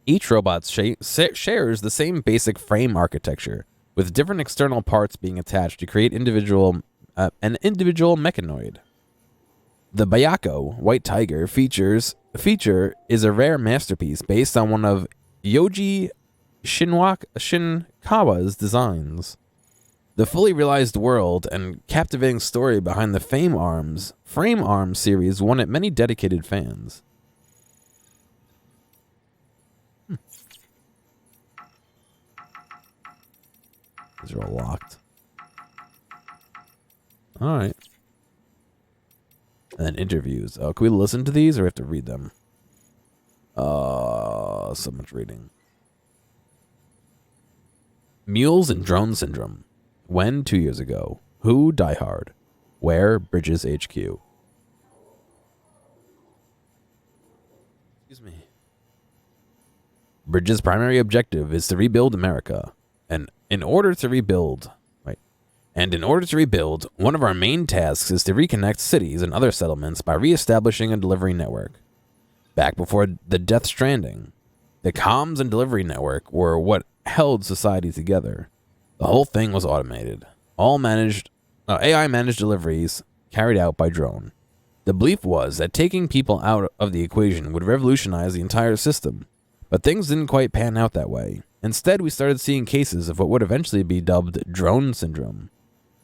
Each robot shares the same basic frame architecture, with different external parts being attached to create an individual mechanoid. The Bayako White Tiger feature is a rare masterpiece based on one of Yoji Shinkawa's designs. The fully realized world and captivating story behind the Frame Arms series won at many dedicated fans. These are all locked. All right. And then interviews. Oh, can we listen to these or have to read them? So much reading. Mules and Drone Syndrome. When? 2 years ago. Who? Die Hard. Where? Bridges HQ. Excuse me. Bridges' primary objective is to rebuild America. In order to rebuild, one of our main tasks is to reconnect cities and other settlements by reestablishing a delivery network. Back before the Death Stranding, the comms and delivery network were what held society together. The whole thing was automated. AI managed deliveries carried out by drone. The belief was that taking people out of the equation would revolutionize the entire system, but things didn't quite pan out that way. Instead, we started seeing cases of what would eventually be dubbed drone syndrome.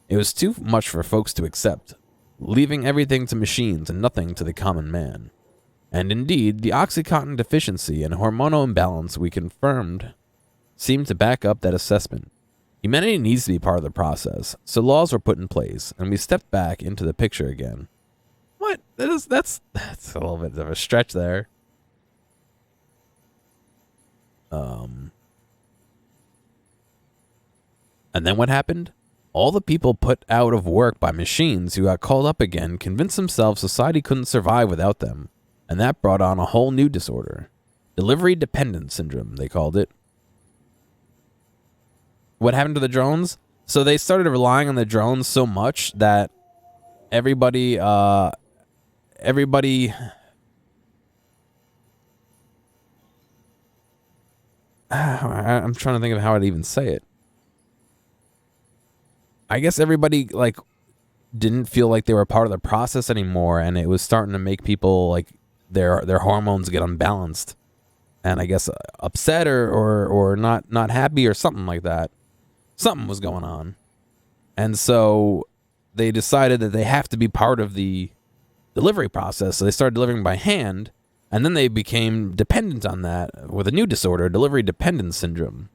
It was too much for folks to accept, leaving everything to machines and nothing to the common man. And indeed, the Oxycontin deficiency and hormonal imbalance we confirmed seemed to back up that assessment. Humanity needs to be part of the process, so laws were put in place, and we stepped back into the picture again. What? That's a little bit of a stretch there. And then what happened? All the people put out of work by machines who got called up again convinced themselves society couldn't survive without them. And that brought on a whole new disorder. Delivery dependence syndrome, they called it. What happened to the drones? So they started relying on the drones so much that everybody I'm trying to think of how I'd even say it. I guess everybody didn't feel like they were part of the process anymore, and it was starting to make people their hormones get unbalanced, and I guess upset or not happy or something like that. Something was going on, and so they decided that they have to be part of the delivery process. So they started delivering by hand, and then they became dependent on that with a new disorder, delivery dependence syndrome.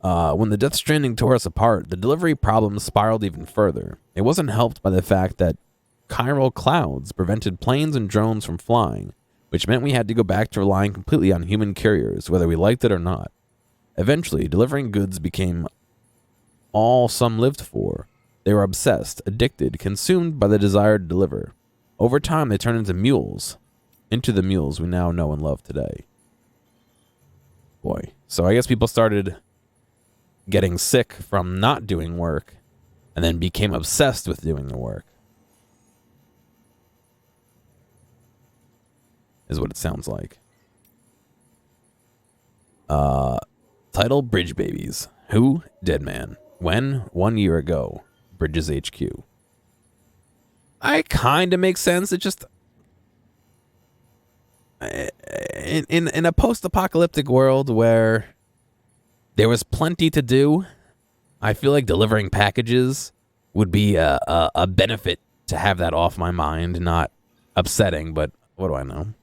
When the Death Stranding tore us apart, the delivery problem spiraled even further. It wasn't helped by the fact that chiral clouds prevented planes and drones from flying, which meant we had to go back to relying completely on human carriers, whether we liked it or not. Eventually, delivering goods became all some lived for. They were obsessed, addicted, consumed by the desire to deliver. Over time, they turned into the mules we now know and love today. Boy. So I guess people started getting sick from not doing work and then became obsessed with doing the work. Is what it sounds like. Title Bridge Babies. Who? Dead Man. When? 1 year ago. Bridges HQ. I kind of makes sense. It just in a post-apocalyptic world where there was plenty to do, I feel like delivering packages would be a benefit to have that off my mind, not upsetting, but what do I know?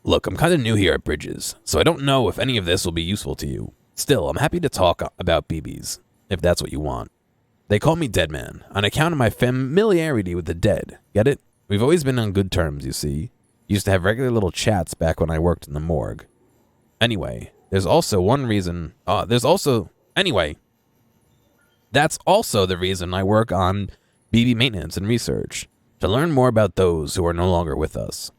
Look, I'm kind of new here at Bridges, so I don't know if any of this will be useful to you. Still, I'm happy to talk about BBs. if that's what you want. They call me Deadman, on account of my familiarity with the dead. Get it? We've always been on good terms, you see. Used to have regular little chats back when I worked in the morgue. Anyway, that's also the reason I work on BB maintenance and research, to learn more about those who are no longer with us.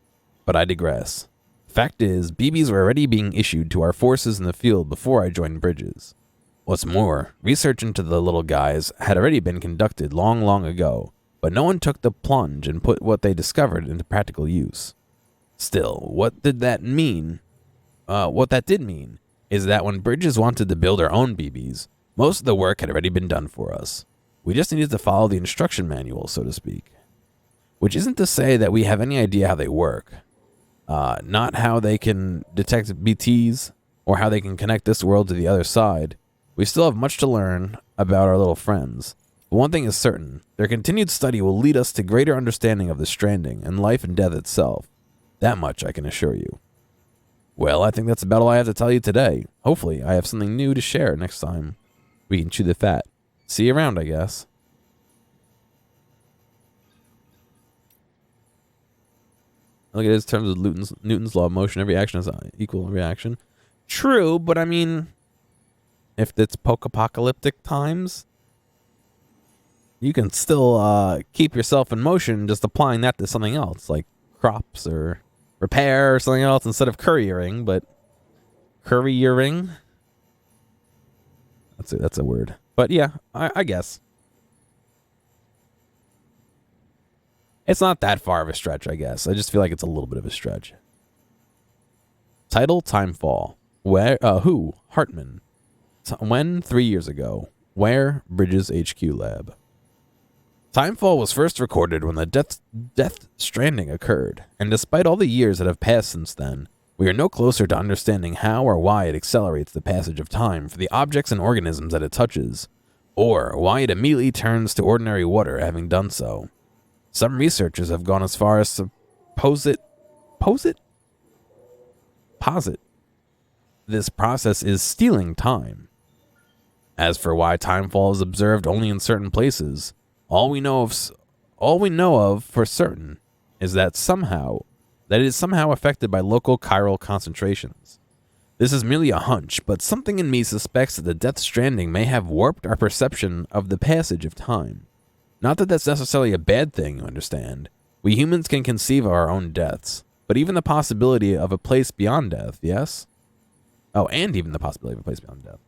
But I digress. Fact is, BBs were already being issued to our forces in the field before I joined Bridges. What's more, research into the little guys had already been conducted long, long ago, but no one took the plunge and put what they discovered into practical use. Still, what did that mean? What that did mean is that when Bridges wanted to build our own BBs, most of the work had already been done for us. We just needed to follow the instruction manual, so to speak. Which isn't to say that we have any idea how they work. Not how they can detect BTs, or how they can connect this world to the other side. We still have much to learn about our little friends. But one thing is certain, their continued study will lead us to greater understanding of the Stranding and life and death itself. That much I can assure you. Well, I think that's about all I have to tell you today. Hopefully, I have something new to share next time we can chew the fat. See you around, I guess. Look at his terms of Newton's law of motion. Every action has equal reaction. True, but I mean, if it's post-apocalyptic times, you can still keep yourself in motion just applying that to something else, like crops or repair or something else instead of couriering, but couriering? That's a word. But yeah, I guess. It's not that far of a stretch, I guess. I just feel like it's a little bit of a stretch. Title, Timefall. Where, who? Hartman. When? 3 years ago. Where? Bridges HQ Lab. Timefall was first recorded when the Death Stranding occurred, and despite all the years that have passed since then, we are no closer to understanding how or why it accelerates the passage of time for the objects and organisms that it touches, or why it immediately turns to ordinary water having done so. Some researchers have gone as far as to posit this process is stealing time. As for why timefall is observed only in certain places, all we know of for certain is that it is somehow affected by local chiral concentrations. This is merely a hunch, but something in me suspects that the Death Stranding may have warped our perception of the passage of time. Not that that's necessarily a bad thing, you understand. We humans can conceive of our own deaths, but even the possibility of a place beyond death, yes? Oh, and even the possibility of a place beyond death.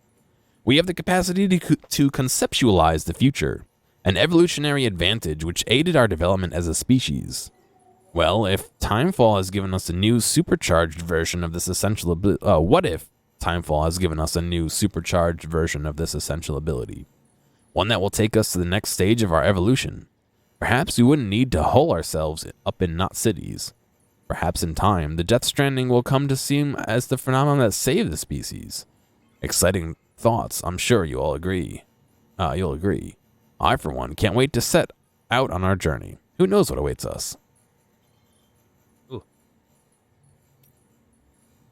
We have the capacity to conceptualize the future, an evolutionary advantage which aided our development as a species. Well, if Timefall has given us a new supercharged version of this essential ability, what if Timefall has given us a new supercharged version of this essential ability? One that will take us to the next stage of our evolution. Perhaps we wouldn't need to hole ourselves up in knot cities. Perhaps in time, the Death Stranding will come to seem as the phenomenon that saved the species. Exciting thoughts, I'm sure you all agree. You'll agree. I, for one, can't wait to set out on our journey. Who knows what awaits us? Ooh.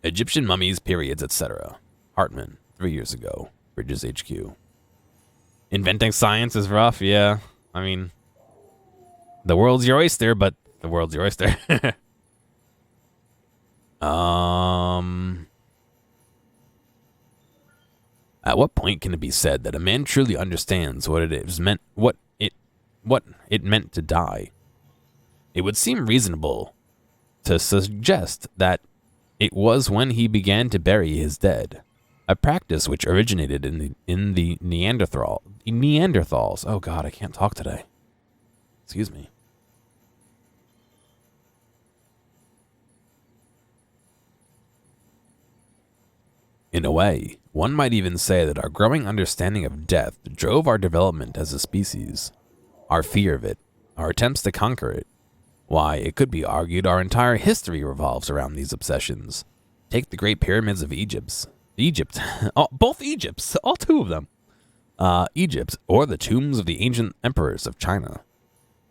Egyptian mummies, periods, etc. Hartman, 3 years ago. Bridges HQ. Inventing science is rough, yeah. I mean, the world's your oyster, but the world's your oyster. At what point can it be said that a man truly understands what it meant to die? It would seem reasonable to suggest that it was when he began to bury his dead. A practice which originated in the Neanderthals. Oh God, I can't talk today. Excuse me. In a way, one might even say that our growing understanding of death drove our development as a species. Our fear of it, our attempts to conquer it. Why, it could be argued our entire history revolves around these obsessions. Take the Great Pyramids of Egypt, both Egypts, all two of them. Egypt, or the tombs of the ancient emperors of China.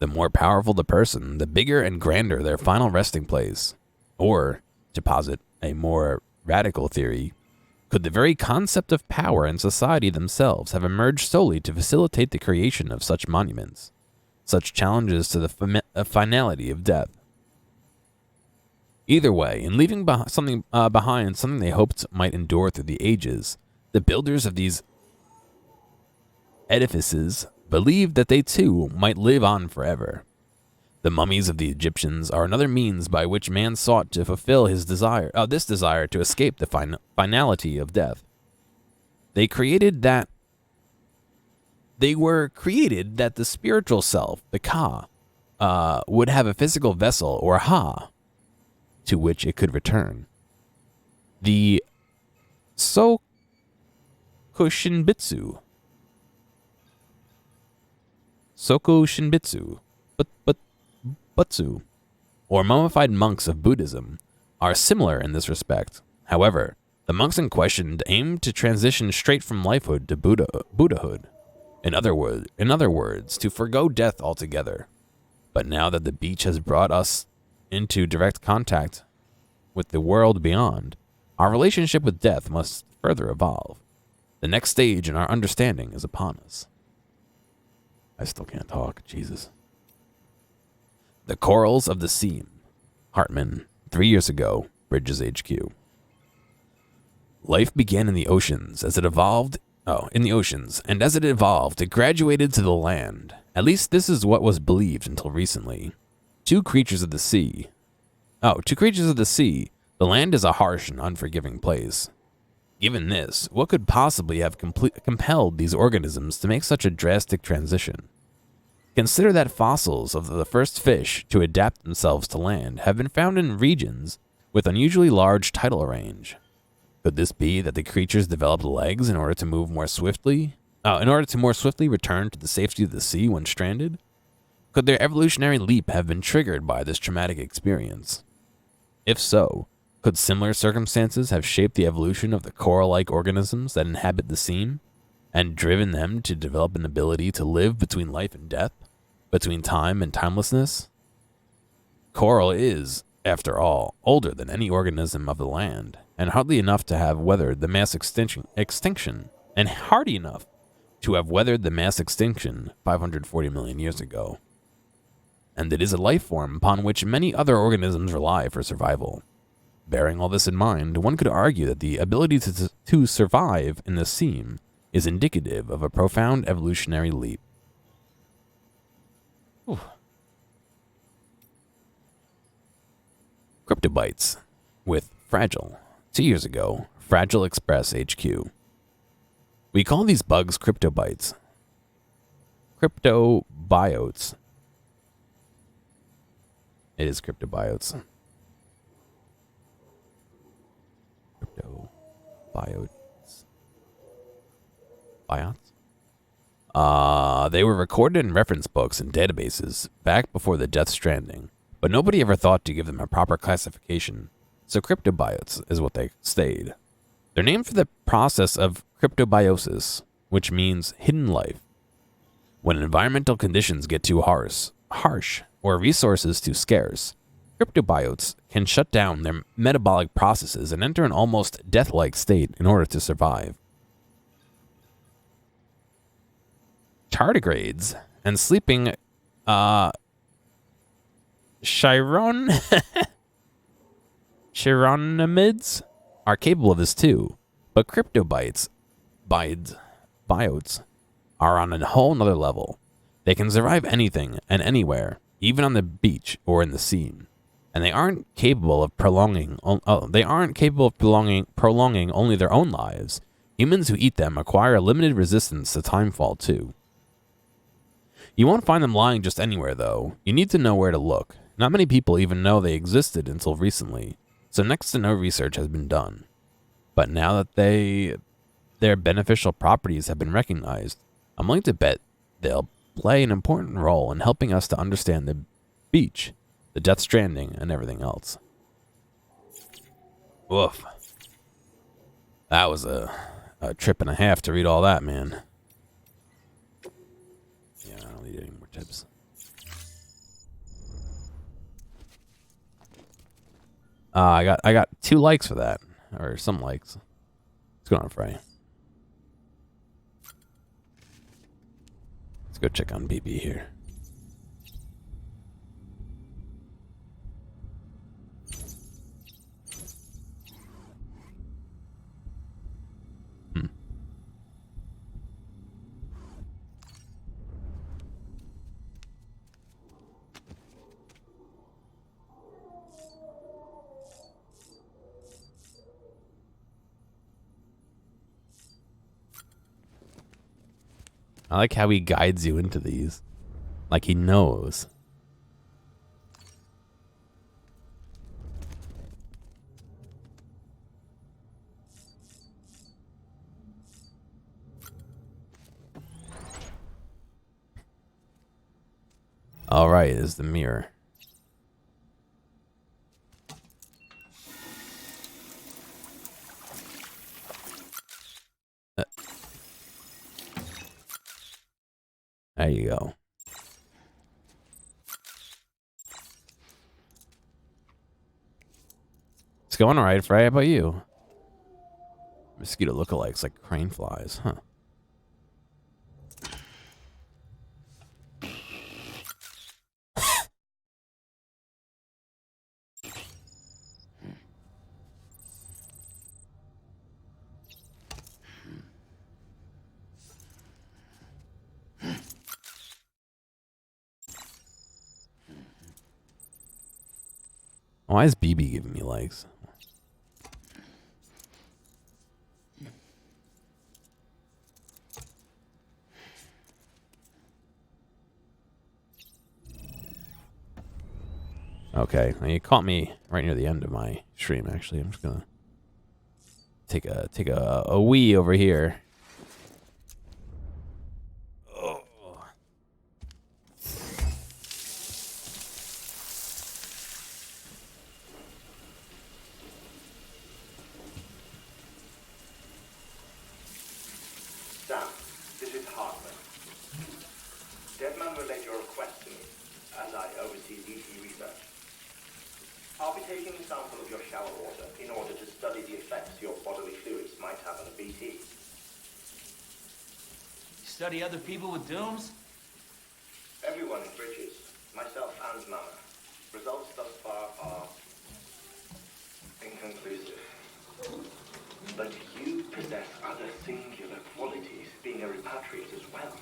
The more powerful the person, the bigger and grander their final resting place. Or, to posit a more radical theory, Could the very concept of power and society themselves have emerged solely to facilitate the creation of such monuments, such challenges to the finality of death? Either way, in leaving behind something they hoped might endure through the ages, the builders of these edifices believed that they too might live on forever. The mummies of the Egyptians are another means by which man sought to fulfill his desire, this desire to escape the finality of death. They were created that the spiritual self, the Ka, would have a physical vessel, or Ha, to which it could return. The Sokushinbitsu, Butsu, or mummified monks of Buddhism, are similar in this respect. However, the monks in question aimed to transition straight from lifehood to Buddhahood. In other words, to forgo death altogether. But now that the beach has brought us into direct contact with the world beyond, our relationship with death must further evolve. The next stage in our understanding is upon us. I still can't talk, Jesus. The Corals of the Sea. Hartman, 3 years ago, Bridges HQ. Life began in the oceans as it evolved. And as it evolved, it graduated to the land. At least this is what was believed until recently. To creatures of the sea, the land is a harsh and unforgiving place. Given this, what could possibly have compelled these organisms to make such a drastic transition? Consider that fossils of the first fish to adapt themselves to land have been found in regions with unusually large tidal range. Could this be that the creatures developed legs in order to more swiftly return to the safety of the sea when stranded? Could their evolutionary leap have been triggered by this traumatic experience? If so, could similar circumstances have shaped the evolution of the coral-like organisms that inhabit the sea, and driven them to develop an ability to live between life and death, between time and timelessness? Coral is, after all, older than any organism of the land, and hardly enough to have weathered the mass extinction, and hardy enough to have weathered the mass extinction 540 million years ago. And it is a life form upon which many other organisms rely for survival. Bearing all this in mind, one could argue that the ability to survive in the sea is indicative of a profound evolutionary leap. Whew. Cryptobytes with Fragile. 2 years ago, Fragile Express HQ. We call these bugs cryptobytes. Cryptobiotes. It is cryptobiotes. Cryptobiotes. They were recorded in reference books and databases back before the Death Stranding, but nobody ever thought to give them a proper classification, so cryptobiotes is what they stayed. They're named for the process of cryptobiosis, which means hidden life. When environmental conditions get too harsh, or resources too scarce, cryptobiotes can shut down their metabolic processes and enter an almost death-like state in order to survive. Tardigrades and sleeping chironomids are capable of this too, but cryptobiotes are on a whole nother level. They can survive anything and anywhere, even on the beach or in the sea, and they aren't capable of prolonging only their own lives. Humans who eat them acquire a limited resistance to timefall too. You won't find them lying just anywhere, though. You need to know where to look. Not many people even know they existed until recently, so next to no research has been done. But now that their beneficial properties have been recognized, I'm willing to bet they'll play an important role in helping us to understand the beach, the Death Stranding, and everything else. Woof. That was a trip and a half to read all that, man. Yeah, I don't need any more tips. I got 2 likes for that, or some likes. What's going on, Frey? Let's go check on BB here. I like how he guides you into these. Like he knows. All right, is the mirror. There you go. It's going all right, Frey. How about you? Mosquito lookalikes like crane flies, huh? Why is BB giving me legs? Okay, well, you caught me right near the end of my stream. Actually, I'm just gonna take a wee over here. Oh. Sam, this is Hartman. Deadman relayed your request to me, as I oversee BT research. I'll be taking a sample of your shower water in order to study the effects your bodily fluids might have on a BT. Study other people with dooms? Everyone in Bridges, myself and Mama. Results thus far are inconclusive. But you possess other singular qualities, being a repatriate as well.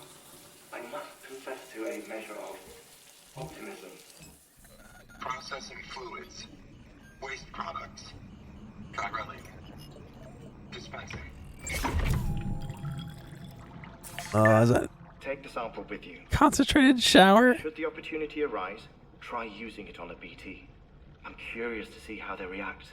I must confess to a measure of optimism. Processing fluids. Waste products. Chiralic. Dispensing. Is that Take the sample with you. concentrated shower? Should the opportunity arise, try using it on a BT. I'm curious to see how they react.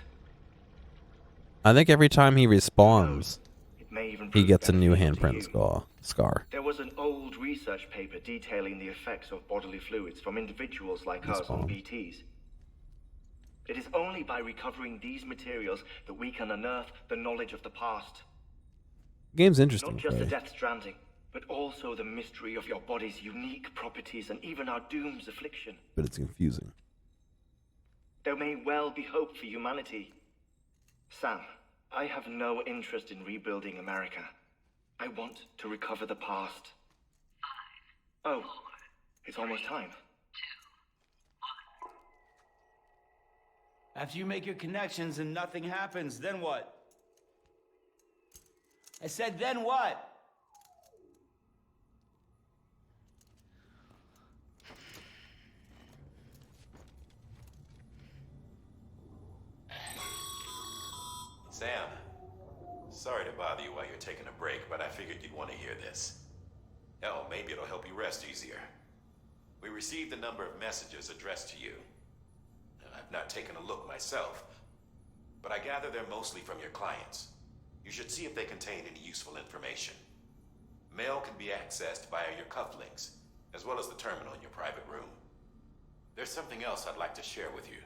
I think every time he respawns, It may even he prove gets a new beneficial to handprint you. scar. There was an old research paper detailing the effects of bodily fluids from individuals like us on BTs. It is only by recovering these materials that we can unearth the knowledge of the past. Game's interesting. Not just the Frey. death stranding, but also the mystery of your body's unique properties and even our doom's affliction. But it's confusing. There may well be hope for humanity. Sam, I have no interest in rebuilding America. I want to recover the past. Oh, it's almost time. After you make your connections and nothing happens, then what? I said, then what? Sam, sorry to bother you while you're taking a break, but I figured you'd want to hear this. Hell, maybe it'll help you rest easier. We received a number of messages addressed to you. I've not taken a look myself, but I gather they're mostly from your clients. You should see if they contain any useful information. Mail can be accessed via your cufflinks, as well as the terminal in your private room. There's something else I'd like to share with you.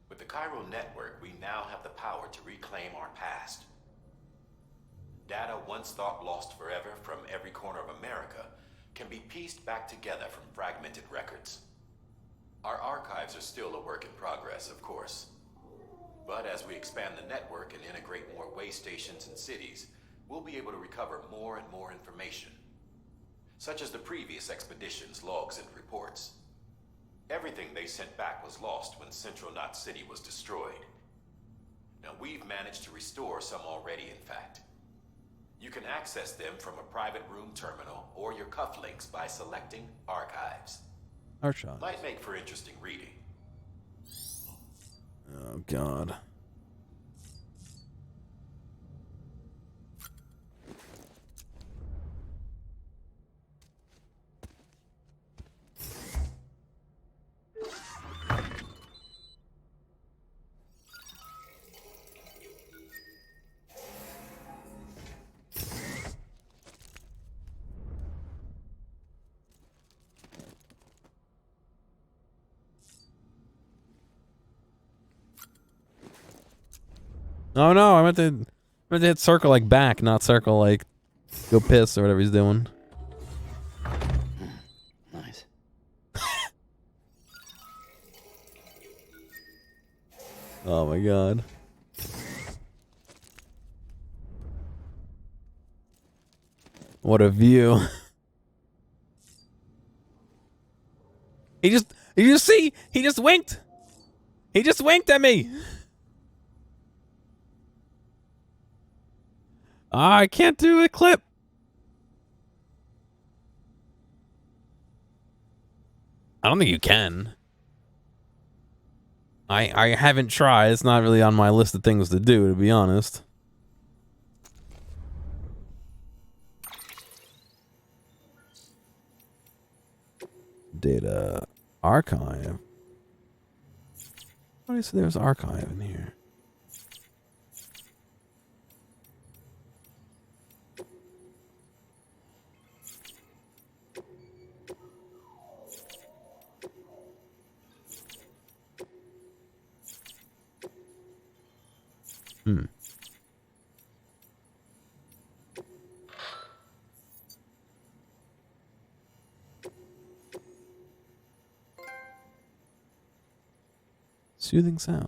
With the Cairo network, we now have the power to reclaim our past. Data once thought lost forever from every corner of America can be pieced back together from fragmented records. Our archives are still a work in progress, of course. But as we expand the network and integrate more way stations and cities, we'll be able to recover more and more information, such as the previous expedition's logs and reports. Everything they sent back was lost when Central Knot City was destroyed. Now we've managed to restore some already, in fact. You can access them from a private room terminal or your cufflinks by selecting Archives. Archives. Might make for interesting reading. Oh, God. Oh no, I meant to hit circle like back, not circle like go piss or whatever he's doing. Nice. Oh my God. What a view. He just see? He just winked. He just winked at me. I can't do a clip. I don't think you can. I haven't tried. It's not really on my list of things to do, to be honest. Data archive. What do you say there's archive in here? Hmm. Soothing sounds.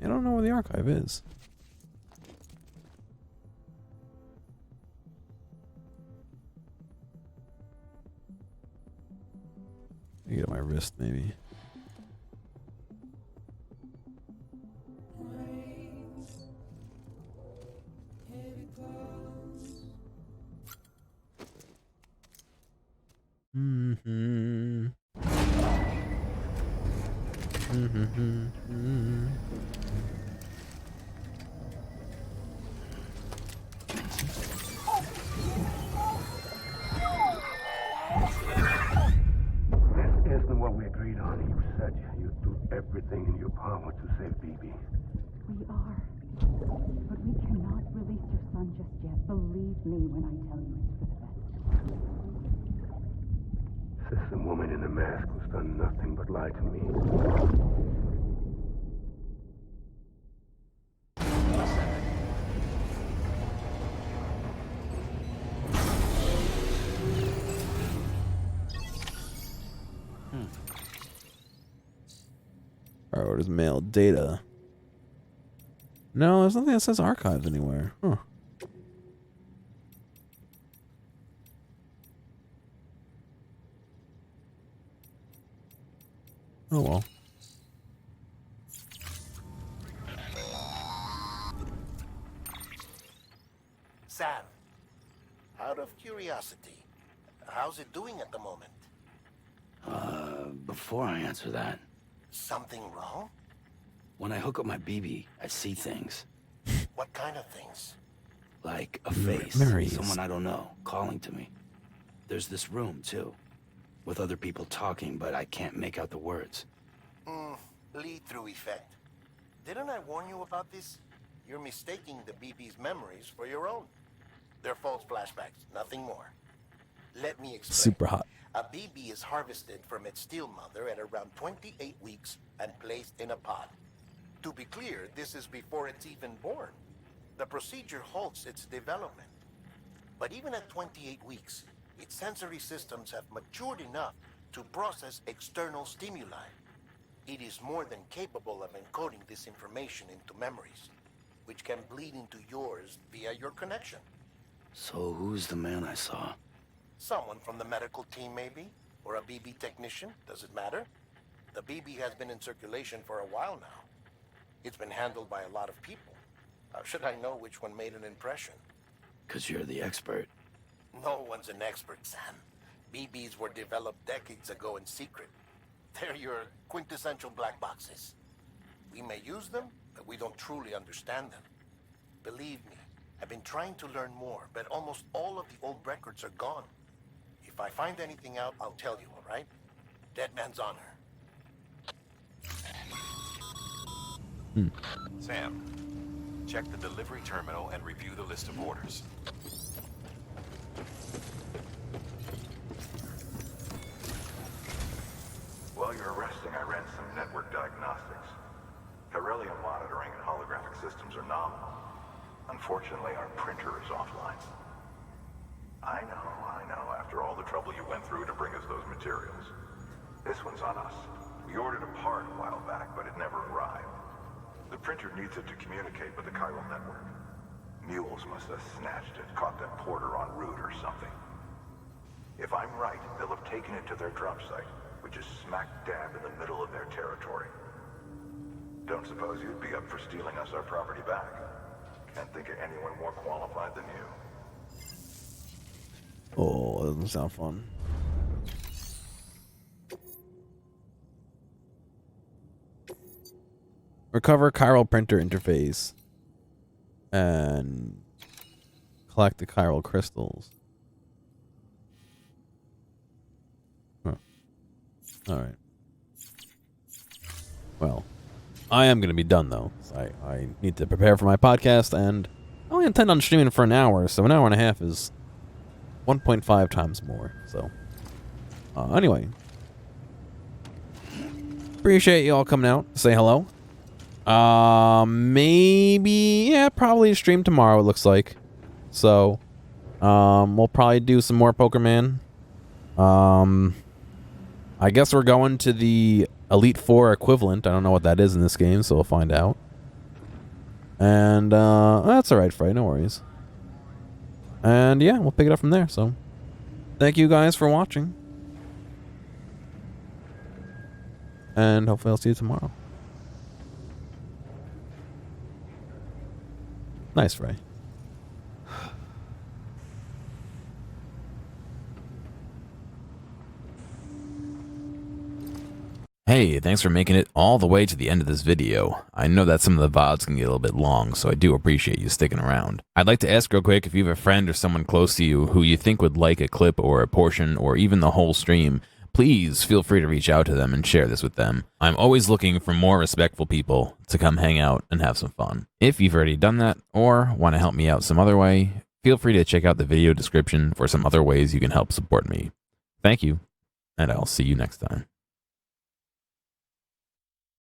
I don't know where the archive is. I get on my wrist, maybe. Mm-hmm. Mm-hmm. This isn't what we agreed on. You said you'd do everything in your power to save BB. We are. But we cannot release your son just yet. Believe me when I tell you it's for the best. This woman in the mask who's done nothing but lie to me. Alright, what is mail? Data. No, there's nothing that says archive anywhere. Huh. Oh well. Sam, out of curiosity, how's it doing at the moment? Before I answer that, Something wrong? when I hook up my BB, I see things. What kind of things? Like a face, Memories. someone I don't know, calling to me. There's this room, too, with other people talking, but I can't make out the words. Lead-through effect. Didn't I warn you about this? You're mistaking the BB's memories for your own. They're false flashbacks, nothing more. Let me explain. Super hot. A BB is harvested from its steel mother at around 28 weeks and placed in a pod. To be clear, this is before it's even born. The procedure halts its development. But even at 28 weeks, its sensory systems have matured enough to process external stimuli. It is more than capable of encoding this information into memories, which can bleed into yours via your connection. So who's the man I saw? Someone from the medical team, maybe? Or a BB technician? Does it matter? The BB has been in circulation for a while now. It's been handled by a lot of people. How should I know which one made an impression? 'Cause you're the expert. No one's an expert, Sam. BBs were developed decades ago in secret. They're your quintessential black boxes. We may use them, but we don't truly understand them. Believe me, I've been trying to learn more, but almost all of the old records are gone. If I find anything out, I'll tell you, all right? Dead man's honor. Sam, check the delivery terminal and review the list of orders. While you're resting, I ran some network diagnostics. Beryllium monitoring and holographic systems are nominal. Unfortunately, our printer is offline. I know. After all the trouble you went through to bring us those materials. This one's on us. We ordered a part a while back, but it never arrived. The printer needs it to communicate with the chiral network. Mules must have snatched it, caught that porter en route or something. If I'm right, they'll have taken it to their drop site, which is smack dab in the middle of their territory. Don't suppose you'd be up for stealing us our property back? Can't think of anyone more qualified than you. Oh, that doesn't sound fun. Recover chiral printer interface and collect the chiral crystals. Huh. All right. Well, I am going to be done though. I need to prepare for my podcast, and I only intend on streaming for an hour, so an hour and a half is 1.5 times more. So, anyway, appreciate you all coming out to say hello. Probably stream tomorrow, it looks like. So, we'll probably do some more Pokerman. I guess we're going to the Elite Four equivalent. I don't know what that is in this game, so we'll find out. And, that's alright, Frey, no worries. And yeah, we'll pick it up from there. So, thank you guys for watching. And hopefully I'll see you tomorrow. Nice, Frey. Hey, thanks for making it all the way to the end of this video. I know that some of the VODs can get a little bit long, so I do appreciate you sticking around. I'd like to ask real quick, if you have a friend or someone close to you who you think would like a clip or a portion or even the whole stream, please feel free to reach out to them and share this with them. I'm always looking for more respectful people to come hang out and have some fun. If you've already done that or want to help me out some other way, feel free to check out the video description for some other ways you can help support me. Thank you, and I'll see you next time.